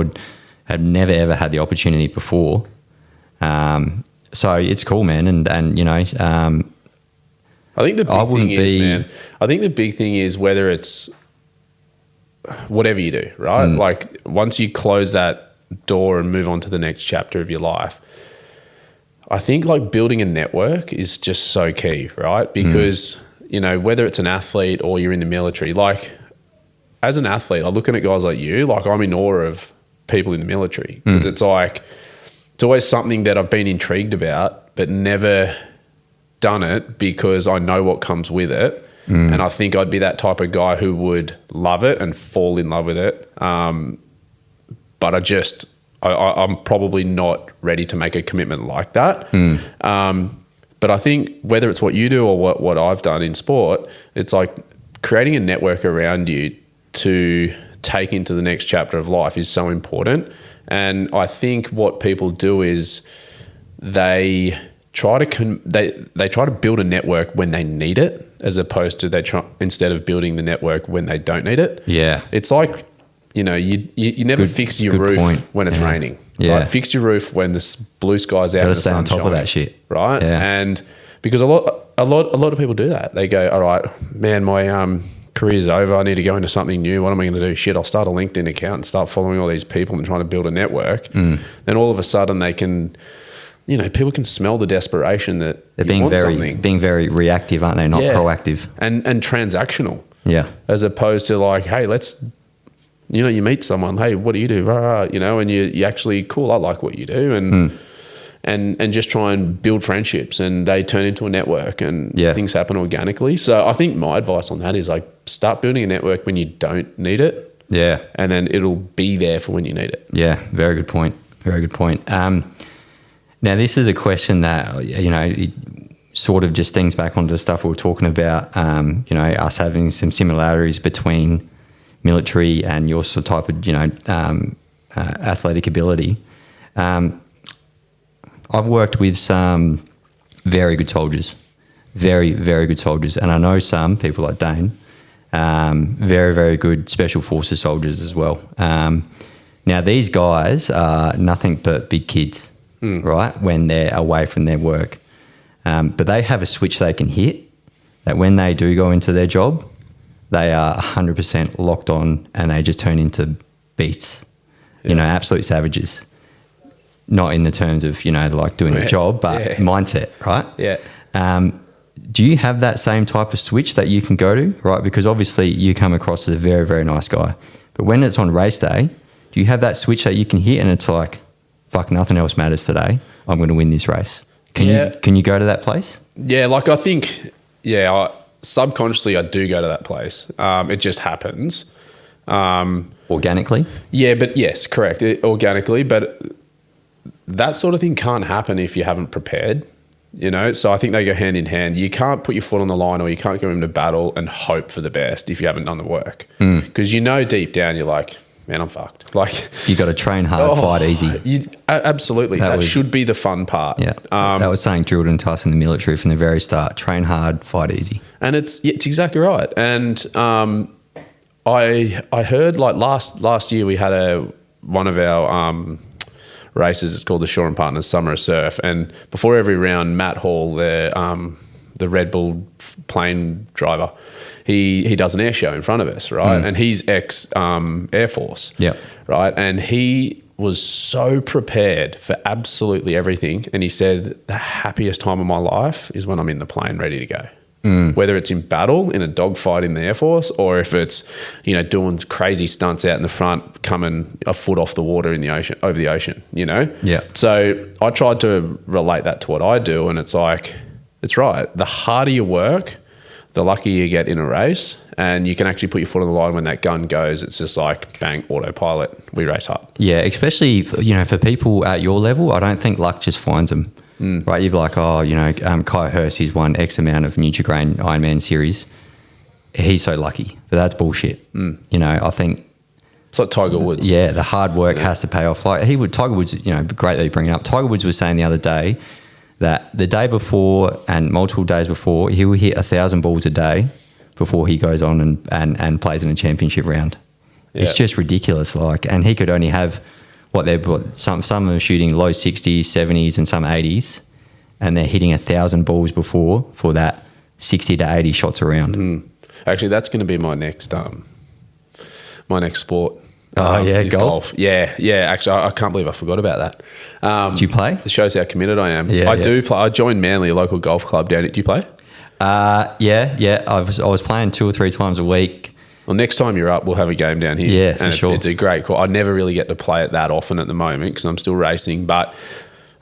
[SPEAKER 1] had never ever had the opportunity before. So it's cool, man.
[SPEAKER 2] I think the big thing is whether it's whatever you do, right? Like once you close that door and move on to the next chapter of your life, I think like building a network is just so key, right? Because, whether it's an athlete or you're in the military, like as an athlete, I'm looking at guys like you, like I'm in awe of people in the military because it's like, it's always something that I've been intrigued about, but never done it because I know what comes with it. And I think I'd be that type of guy who would love it and fall in love with it. But I'm probably not ready to make a commitment like that. But I think whether it's what you do or what I've done in sport, it's like creating a network around you to take into the next chapter of life is so important. And I think what people do is they try to build a network when they need it, as opposed to instead of building the network when they don't need it. Yeah, it's like you never fix your roof when it's raining. Yeah, right? Fix your roof when the blue sky's out. Got to stay on top of that shit, right? Yeah. And because a lot of people do that. They go, all right, man, my career's over. I need to go into something new. What am I going to do? Shit, I'll start a LinkedIn account and start following all these people and trying to build a network. Then all of a sudden they can, people can smell the desperation that
[SPEAKER 1] they're being very reactive, aren't they? Not proactive.
[SPEAKER 2] And transactional.
[SPEAKER 1] Yeah.
[SPEAKER 2] As opposed to like, hey, let's, you meet someone, hey, what do you do? And you actually, cool, I like what you do. And just try and build friendships, and they turn into a network, and things happen organically. So I think my advice on that is like, start building a network when you don't need it.
[SPEAKER 1] Yeah.
[SPEAKER 2] And then it'll be there for when you need it.
[SPEAKER 1] Yeah. Very good point. Very good point. Now this is a question that, it sort of just stings back onto the stuff we were talking about, us having some similarities between military and your sort of type of, athletic ability. I've worked with some very good soldiers, very, very good soldiers. And I know some people like Dane, very, very good special forces soldiers as well. Now, these guys are nothing but big kids, right, when they're away from their work. But they have a switch they can hit that when they do go into their job, they are 100% locked on, and they just turn into beasts, absolute savages. Not in the terms of, like doing a job, but mindset, right?
[SPEAKER 2] Yeah.
[SPEAKER 1] Do you have that same type of switch that you can go to, right? Because obviously you come across as a very, very nice guy. But when it's on race day, do you have that switch that you can hit and it's like, fuck, nothing else matters today. I'm going to win this race. Can you go to that place?
[SPEAKER 2] Yeah, like I think, subconsciously I do go to that place. It just happens.
[SPEAKER 1] Organically?
[SPEAKER 2] Yeah, but yes, correct. Organically, but that sort of thing can't happen if you haven't prepared, So I think they go hand in hand. You can't put your foot on the line, or you can't go into battle and hope for the best if you haven't done the work. Because deep down you're like, man, I'm fucked. Like,
[SPEAKER 1] you got to train hard, fight easy.
[SPEAKER 2] Absolutely. That should be the fun part.
[SPEAKER 1] Yeah. That was saying drilled into us in the military from the very start. Train hard, fight easy.
[SPEAKER 2] And it's exactly right. And I heard like last year we had one of our races. It's called the Shore and Partners Summer of Surf, and before every round, Matt Hall, the Red Bull plane driver, he does an air show in front of us, right? And he's ex Air Force, right? And he was so prepared for absolutely everything, and he said the happiest time of my life is when I'm in the plane ready to go. Whether it's in battle, in a dogfight in the Air Force, or if it's, doing crazy stunts out in the front, coming a foot off the water in the ocean, over the ocean,
[SPEAKER 1] Yeah.
[SPEAKER 2] So I tried to relate that to what I do, and it's like, it's right. The harder you work, the luckier you get in a race, and you can actually put your foot on the line when that gun goes. It's just like, bang, autopilot, we race hard.
[SPEAKER 1] Yeah, especially, for people at your level, I don't think luck just finds them. Right, you'd be like, Kai Hurst, he's won X amount of Nutri-Grain Ironman Series. He's so lucky, but that's bullshit. I think
[SPEAKER 2] it's like Tiger Woods.
[SPEAKER 1] Yeah, the hard work has to pay off. Like Tiger Woods, great that you bring it up. Tiger Woods was saying the other day that the day before and multiple days before, he will hit 1,000 balls a day before he goes on and plays in a championship round. Yeah. It's just ridiculous. And he could only have some of them are shooting low 60s, 70s, and some 80s, and they're hitting 1,000 balls before for that 60 to 80 shots around.
[SPEAKER 2] Actually, that's going to be my next sport.
[SPEAKER 1] Golf.
[SPEAKER 2] Yeah. Actually, I can't believe I forgot about that.
[SPEAKER 1] Do you play?
[SPEAKER 2] It shows how committed I am.
[SPEAKER 1] Yeah,
[SPEAKER 2] I do play. I joined Manly, a local golf club down it. Do you play?
[SPEAKER 1] Yeah. I was playing 2 or 3 times a week.
[SPEAKER 2] Well, next time you're up, we'll have a game down here.
[SPEAKER 1] Yeah, for sure.
[SPEAKER 2] It's a great call. I never really get to play it that often at the moment because I'm still racing. But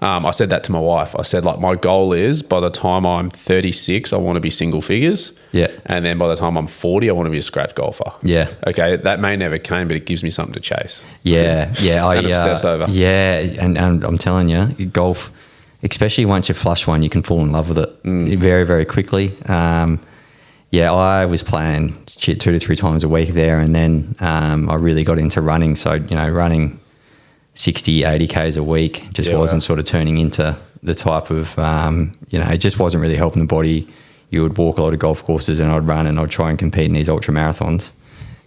[SPEAKER 2] I said that to my wife. I said, my goal is by the time I'm 36, I want to be single figures.
[SPEAKER 1] Yeah.
[SPEAKER 2] And then by the time I'm 40, I want to be a scratch golfer.
[SPEAKER 1] Yeah.
[SPEAKER 2] Okay, that may never came, but it gives me something to chase.
[SPEAKER 1] Yeah. I
[SPEAKER 2] obsess over.
[SPEAKER 1] Yeah, and I'm telling you, golf, especially once you flush one, you can fall in love with it very, very quickly. I was playing 2 to 3 times a week there, and then I really got into running. So, running 60, 80 Ks a week just wasn't sort of turning into the type of, it just wasn't really helping the body. You would walk a lot of golf courses and I'd run and I'd try and compete in these ultra marathons.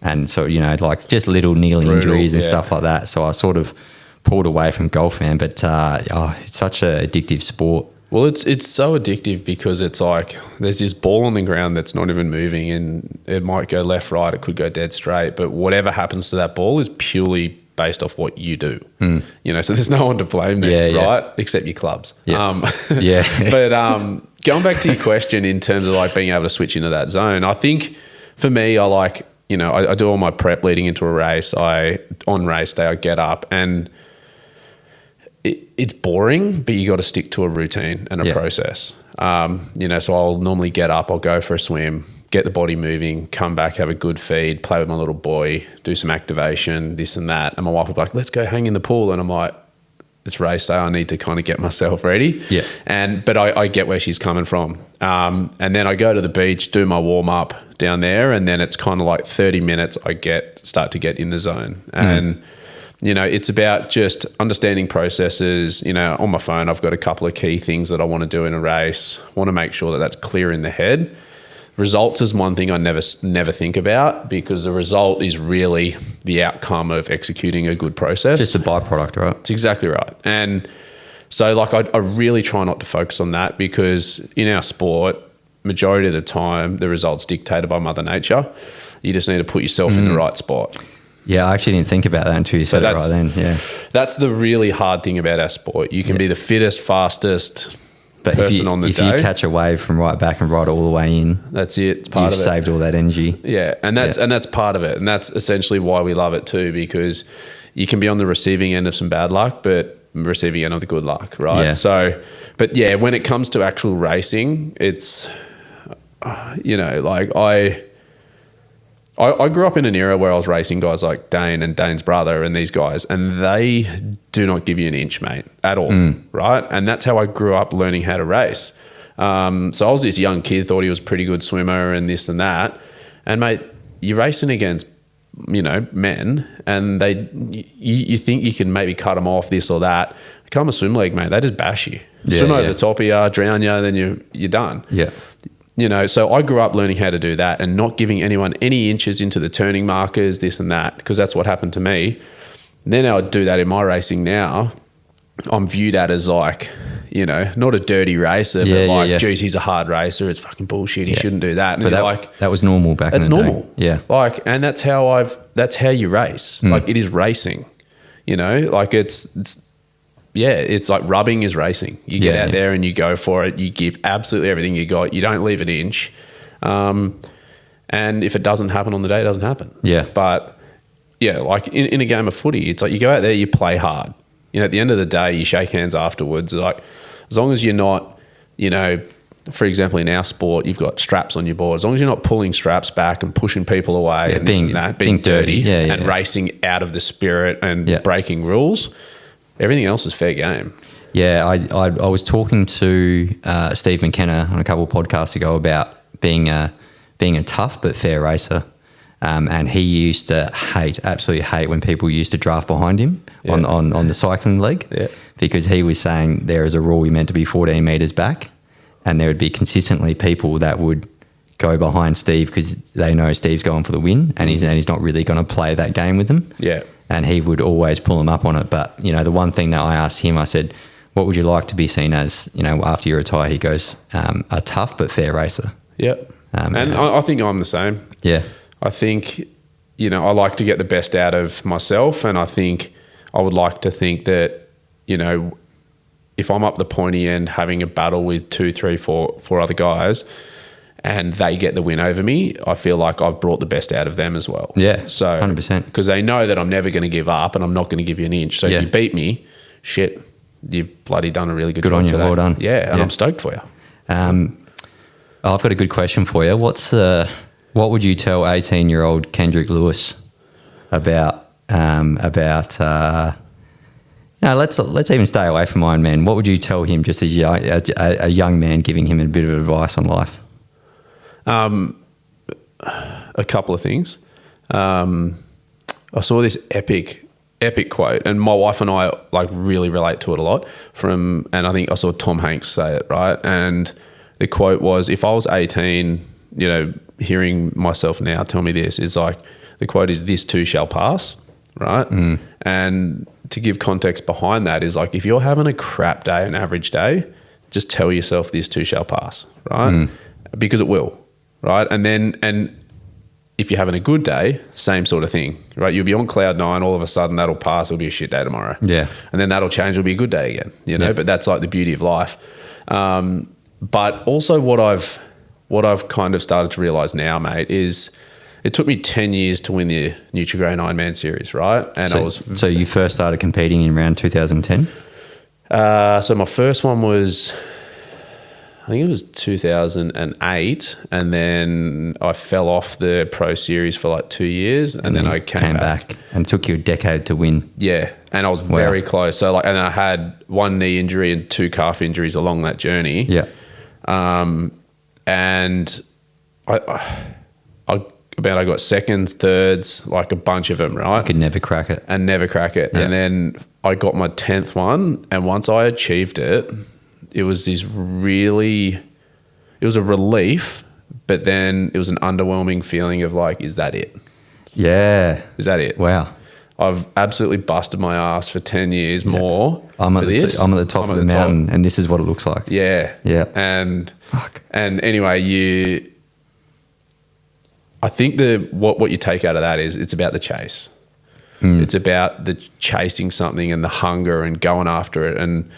[SPEAKER 1] And so, just little needle injuries and stuff like that. So I sort of pulled away from golf, man. But it's such an addictive sport.
[SPEAKER 2] Well, it's so addictive because it's like there's this ball on the ground that's not even moving, and it might go left, right, it could go dead straight, but whatever happens to that ball is purely based off what you do. You know, so there's no one to blame there, right? Except your clubs. But going back to your question in terms of like being able to switch into that zone, I think for me, I like, you know, I do all my prep leading into a race. On race day, I get up and it's boring, but you got to stick to a routine and a process. You know, so I'll normally get up, I'll go for a swim, get the body moving, come back, have a good feed, play with my little boy, do some activation, this and that. And my wife will be like, let's go hang in the pool. And I'm like, it's race day, I need to kind of get myself ready. But I get where she's coming from. And then I go to the beach, do my warm up down there, and then it's kind of like 30 minutes start to get in the zone. And you know, it's about just understanding processes. You know, on my phone, I've got a couple of key things that I want to do in a race. I want to make sure that that's clear in the head. Results is one thing I never think about, because the result is really the outcome of executing a good process.
[SPEAKER 1] Just a byproduct, right?
[SPEAKER 2] It's exactly right. And so like I really try not to focus on that, because in our sport, majority of the time, the results dictated by Mother Nature. You just need to put yourself in the right spot.
[SPEAKER 1] Yeah, I actually didn't think about that until you said it right then. Yeah, that's
[SPEAKER 2] the really hard thing about our sport. You can be the fittest, fastest person on the day.
[SPEAKER 1] If you catch a wave from right back and right all the way in,
[SPEAKER 2] that's it. It's part of it.
[SPEAKER 1] You've saved all that energy.
[SPEAKER 2] Yeah, and that's part of it, and that's essentially why we love it too, because you can be on the receiving end of some bad luck, but receiving end of the good luck, right?
[SPEAKER 1] Yeah.
[SPEAKER 2] So, but yeah, when it comes to actual racing, it's you know, like I grew up in an era where I was racing guys like Dane and Dane's brother and these guys, and they do not give you an inch, mate, at all, right? And that's how I grew up learning how to race. So I was this young kid, thought he was a pretty good swimmer and this and that. And, mate, you're racing against, you know, men, and you think you can maybe cut them off, this or that. Come a swim league, mate, they just bash you. Swim over the top of you, drown you, then you're done.
[SPEAKER 1] Yeah.
[SPEAKER 2] You know, so I grew up learning how to do that and not giving anyone any inches into the turning markers, this and that, because that's what happened to me. And then I would do that in my racing now. I'm viewed at as like, you know, not a dirty racer, but like, geez, he's a hard racer. It's fucking bullshit. He shouldn't do that. And
[SPEAKER 1] but that was normal back in the day.
[SPEAKER 2] That's normal.
[SPEAKER 1] Yeah.
[SPEAKER 2] Like, and that's how you race. Like, it is racing, you know, like it's like rubbing is racing. You get out there and you go for it. You give absolutely everything you got. You don't leave an inch. And if it doesn't happen on the day, it doesn't happen.
[SPEAKER 1] Yeah.
[SPEAKER 2] But yeah, like in a game of footy, it's like you go out there, you play hard. You know, at the end of the day, you shake hands afterwards. Like, as long as you're not, you know, for example, in our sport, you've got straps on your board. As long as you're not pulling straps back and pushing people away and being dirty and racing out of the spirit and breaking rules, everything else is fair game.
[SPEAKER 1] Yeah, I was talking to Steve McKenna on a couple of podcasts ago about being a tough but fair racer, and he used to absolutely hate when people used to draft behind him on the cycling leg, because he was saying there is a rule you're meant to be 14 metres back, and there would be consistently people that would go behind Steve because they know Steve's going for the win, and he's not really going to play that game with them.
[SPEAKER 2] Yeah.
[SPEAKER 1] And he would always pull him up on it. But, you know, the one thing that I asked him, I said, what would you like to be seen as, you know, after you retire? He goes, a tough but fair racer.
[SPEAKER 2] Yep. I think I'm the same.
[SPEAKER 1] Yeah.
[SPEAKER 2] I think, you know, I like to get the best out of myself, and I think I would like to think that, you know, if I'm up the pointy end having a battle with 2, 3, 4 other guys, and they get the win over me, I feel like I've brought the best out of them as well.
[SPEAKER 1] Yeah,
[SPEAKER 2] so
[SPEAKER 1] 100%.
[SPEAKER 2] Because they know that I'm never going to give up and I'm not going to give you an inch. So if you beat me, shit, you've bloody done a really good job
[SPEAKER 1] on you,
[SPEAKER 2] today.
[SPEAKER 1] well done.
[SPEAKER 2] Yeah, and I'm stoked for you.
[SPEAKER 1] I've got a good question for you. What would you tell 18-year-old Kendrick Louis about let's even stay away from Ironman. What would you tell him just as a young man, giving him a bit of advice on life?
[SPEAKER 2] A couple of things. I saw this epic quote, and my wife and I like really relate to it a lot and I think I saw Tom Hanks say it, right? And the quote was, if I was 18, you know, hearing myself now tell me this, is like, the quote is, this too shall pass, right? And to give context behind that is like, if you're having a crap day, an average day, just tell yourself this too shall pass, right? Because it will, right? And if you're having a good day, same sort of thing, right? You'll be on cloud nine, all of a sudden that'll pass, it'll be a shit day tomorrow.
[SPEAKER 1] Yeah.
[SPEAKER 2] And then that'll change, it'll be a good day again, you know? But that's like the beauty of life. But also what I've kind of started to realize now, mate, is it took me 10 years to win the Nutri-Grain Ironman Series, right? And
[SPEAKER 1] so you first started competing in around 2010?
[SPEAKER 2] So my first one was, I think it was 2008, and then I fell off the pro series for like 2 years, and then I came back.
[SPEAKER 1] And it took you a decade to win.
[SPEAKER 2] Yeah, and I was very close. So like, and I had 1 knee injury and 2 calf injuries along that journey.
[SPEAKER 1] Yeah.
[SPEAKER 2] And I got seconds, thirds, like a bunch of them, right?
[SPEAKER 1] I could never crack it.
[SPEAKER 2] Yeah. And then I got my 10th one, and once I achieved it, it was a relief, but then it was an underwhelming feeling of like, is that it?
[SPEAKER 1] Yeah.
[SPEAKER 2] Is that it?
[SPEAKER 1] Wow.
[SPEAKER 2] I've absolutely busted my ass for 10 years more.
[SPEAKER 1] I'm at the top of the mountain, and this is what it looks like.
[SPEAKER 2] Yeah.
[SPEAKER 1] Yeah.
[SPEAKER 2] And anyway, I think what you take out of that is it's about the chase. It's about the chasing something and the hunger and going after it, and,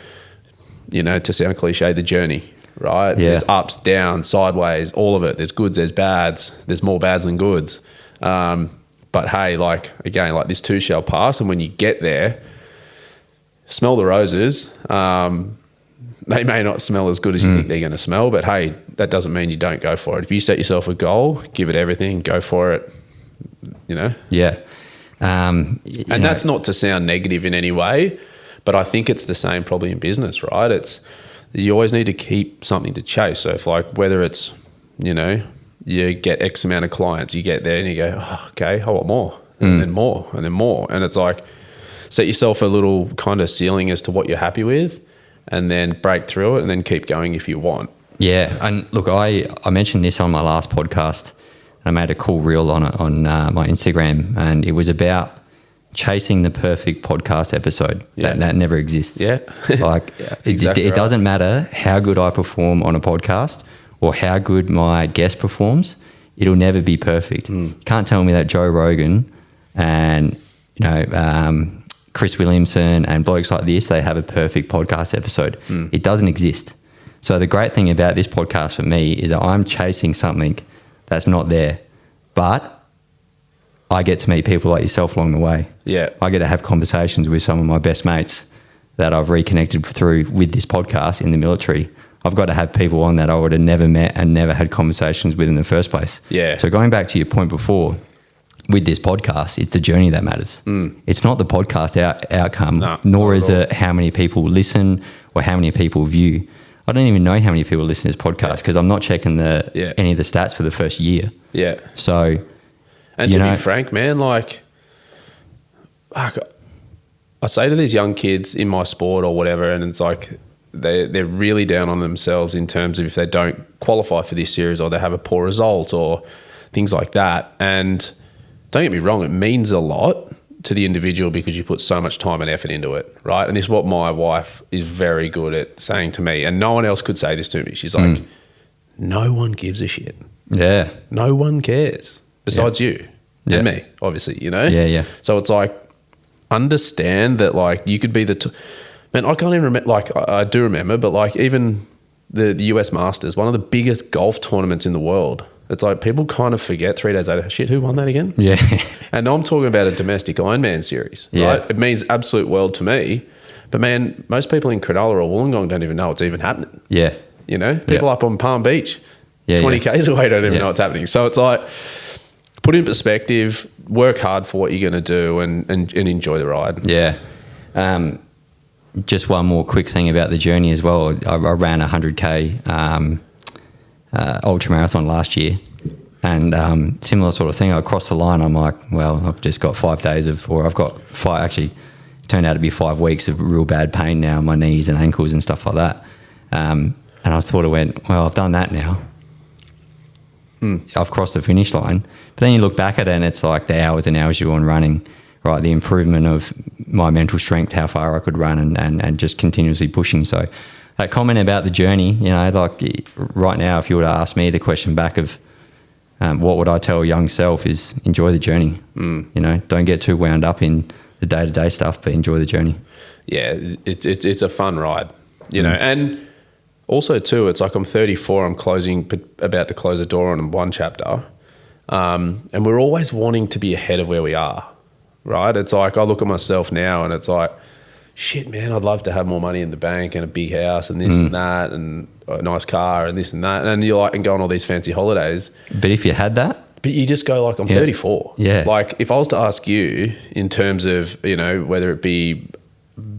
[SPEAKER 2] you know, to sound cliche, the journey, right?
[SPEAKER 1] Yeah.
[SPEAKER 2] There's ups, downs, sideways, all of it. There's goods, there's bads. There's more bads than goods. But hey, like, again, like this too shall pass. And when you get there, smell the roses. They may not smell as good as you think they're going to smell, but hey, that doesn't mean you don't go for it. If you set yourself a goal, give it everything, go for it, you know?
[SPEAKER 1] Yeah.
[SPEAKER 2] And that's not to sound negative in any way, but I think it's the same probably in business, right? You always need to keep something to chase. So if like, whether it's, you know, you get X amount of clients, you get there and you go, oh, okay, I want more, and then more, and then more. And it's like, set yourself a little kind of ceiling as to what you're happy with, and then break through it, and then keep going if you want.
[SPEAKER 1] Yeah. And look, I mentioned this on my last podcast. I made a cool reel on it on my Instagram, and it was about chasing the perfect podcast episode.
[SPEAKER 2] Yeah.
[SPEAKER 1] That never exists.
[SPEAKER 2] Yeah.
[SPEAKER 1] Like
[SPEAKER 2] Exactly
[SPEAKER 1] it doesn't matter how good I perform on a podcast or how good my guest performs. It'll never be perfect. Can't tell me that Joe Rogan and, you know, Chris Williamson and blokes like this, they have a perfect podcast episode. It doesn't exist. So the great thing about this podcast for me is that I'm chasing something that's not there, but I get to meet people like yourself along the way.
[SPEAKER 2] Yeah.
[SPEAKER 1] I get to have conversations with some of my best mates that I've reconnected through with this podcast in the military. I've got to have people on that I would have never met and never had conversations with in the first place.
[SPEAKER 2] Yeah.
[SPEAKER 1] So going back to your point before, with this podcast, it's the journey that matters. It's not the podcast outcome, nor is it how many people listen or how many people view. I don't even know how many people listen to this podcast because I'm not checking any of the stats for the first year.
[SPEAKER 2] Yeah.
[SPEAKER 1] So,
[SPEAKER 2] and to be frank, man, like, I say to these young kids in my sport or whatever, and it's like they're really down on themselves in terms of if they don't qualify for this series or they have a poor result or things like that. And don't get me wrong, it means a lot to the individual because you put so much time and effort into it, right? And this is what my wife is very good at saying to me, and no one else could say this to me. She's like, no one gives a shit.
[SPEAKER 1] Yeah.
[SPEAKER 2] No one cares besides you and me, obviously, you know?
[SPEAKER 1] Yeah, yeah.
[SPEAKER 2] So it's like, understand that, like, you could be man, I can't even remember, like, I do remember, but like even the US Masters, one of the biggest golf tournaments in the world. It's like people kind of forget 3 days later, shit, who won that again?
[SPEAKER 1] Yeah.
[SPEAKER 2] And I'm talking about a domestic Ironman series, right? It means absolute world to me. But man, most people in Cronulla or Wollongong don't even know it's even happening.
[SPEAKER 1] Yeah.
[SPEAKER 2] You know, people up on Palm Beach, 20 Ks away don't even know what's happening. So it's like, put in perspective, work hard for what you're going to do and enjoy the ride.
[SPEAKER 1] Yeah. Just one more quick thing about the journey as well. I ran a 100K ultra marathon last year, and similar sort of thing. I crossed the line. I'm like, well, I've just got 5 days I've got 5. Actually, it turned out to be 5 weeks of real bad pain now in my knees and ankles and stuff like that. And I thought, well, I've done that now. I've crossed the finish line. But then you look back at it, and it's like the hours and hours you're on running, right? The improvement of my mental strength, how far I could run, and just continuously pushing. So that comment about the journey, like right now, if you were to ask me the question back of what would I tell a young self is enjoy the journey. Don't get too wound up in the day-to-day stuff, but enjoy the journey.
[SPEAKER 2] Yeah, it's a fun ride, and also too, it's like I'm 34, I'm about to close a door on one chapter, and we're always wanting to be ahead of where we are, right? It's like I look at myself now and it's like, shit, man, I'd love to have more money in the bank and a big house and this and that and a nice car and this and that, and you're like, and go on all these fancy holidays.
[SPEAKER 1] But if you had that,
[SPEAKER 2] but you just go like, I'm 34.
[SPEAKER 1] Yeah.
[SPEAKER 2] Like if I was to ask you in terms of, whether it be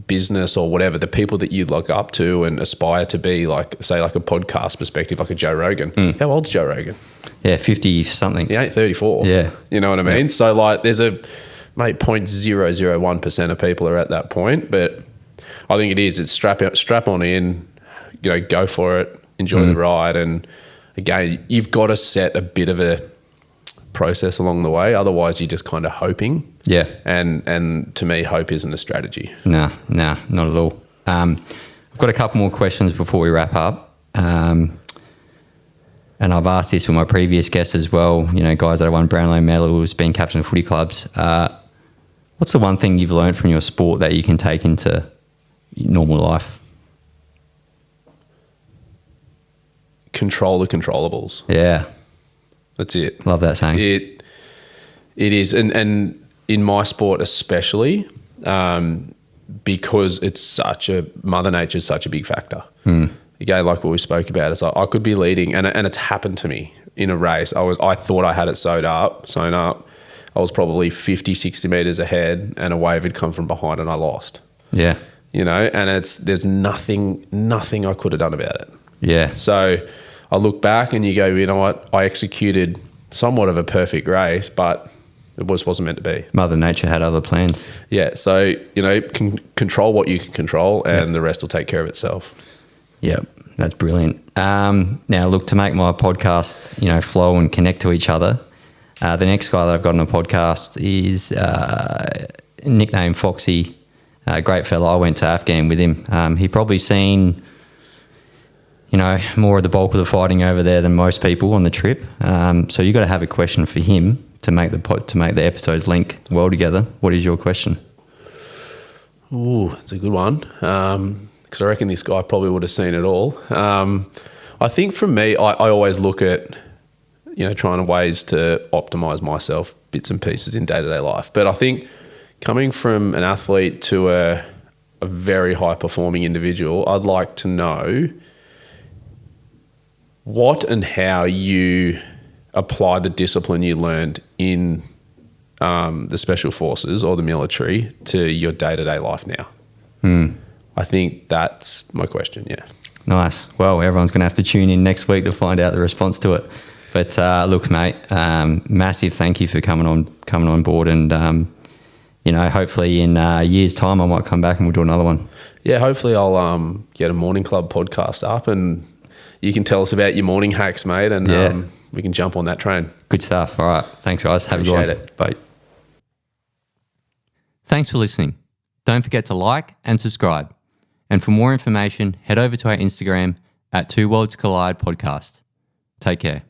[SPEAKER 2] business or whatever, the people that you look up to and aspire to be, like, say, like a podcast perspective, like a Joe Rogan. How old's Joe Rogan?
[SPEAKER 1] Yeah, 50 something.
[SPEAKER 2] He ain't 34.
[SPEAKER 1] Yeah.
[SPEAKER 2] You know what I mean? Yeah. So like there's 0.001% of people are at that point, but I think it's strap on in, go for it, enjoy the ride. And again, you've got to set a bit of a process along the way. Otherwise you're just kind of hoping.
[SPEAKER 1] Yeah.
[SPEAKER 2] And to me, hope isn't a strategy.
[SPEAKER 1] Nah, not at all. I've got a couple more questions before we wrap up. And I've asked this with my previous guests as well, guys that have won Brownlow medals, been captain of footy clubs. What's the one thing you've learned from your sport that you can take into normal life?
[SPEAKER 2] Control the controllables.
[SPEAKER 1] Yeah.
[SPEAKER 2] That's it.
[SPEAKER 1] Love that saying.
[SPEAKER 2] It is. And in my sport especially, because it's Mother Nature is such a big factor. Again, like what we spoke about, it's like I could be leading and it's happened to me in a race. I thought I had it sewn up. I was probably 50, 60 meters ahead and a wave had come from behind and I lost.
[SPEAKER 1] Yeah.
[SPEAKER 2] And there's nothing I could have done about it.
[SPEAKER 1] Yeah.
[SPEAKER 2] So I look back and you go, you know what? I executed somewhat of a perfect race, but it wasn't meant to be. Mother
[SPEAKER 1] Nature had other plans.
[SPEAKER 2] Yeah. So, control what you can control and the rest will take care of itself.
[SPEAKER 1] Yep. That's brilliant. Now look, to make my podcast, flow and connect to each other, the next guy that I've got on the podcast is nicknamed Foxy, a great fella. I went to Afghan with him. He probably seen, more of the bulk of the fighting over there than most people on the trip. So you got to have a question for him to make the episodes link well together. What is your question?
[SPEAKER 2] Ooh, it's a good one. Because I reckon this guy probably would have seen it all. I think for me, I always look at, trying ways to optimize myself, bits and pieces in day-to-day life. But I think coming from an athlete to a very high-performing individual, I'd like to know what and how you apply the discipline you learned in the special forces or the military to your day-to-day life now. I think that's my question, yeah.
[SPEAKER 1] Nice. Well, everyone's going to have to tune in next week to find out the response to it. But look, mate, massive thank you for coming on board, and hopefully in a year's time I might come back and we'll do another one. Yeah, hopefully I'll get a morning club podcast up and you can tell us about your morning hacks, mate, and we can jump on that train. Good stuff. All right. Thanks, guys. Have a good one. Appreciate it. Bye. Thanks for listening. Don't forget to like and subscribe. And for more information, head over to our Instagram at 2 Worlds Collide Podcast. Take care.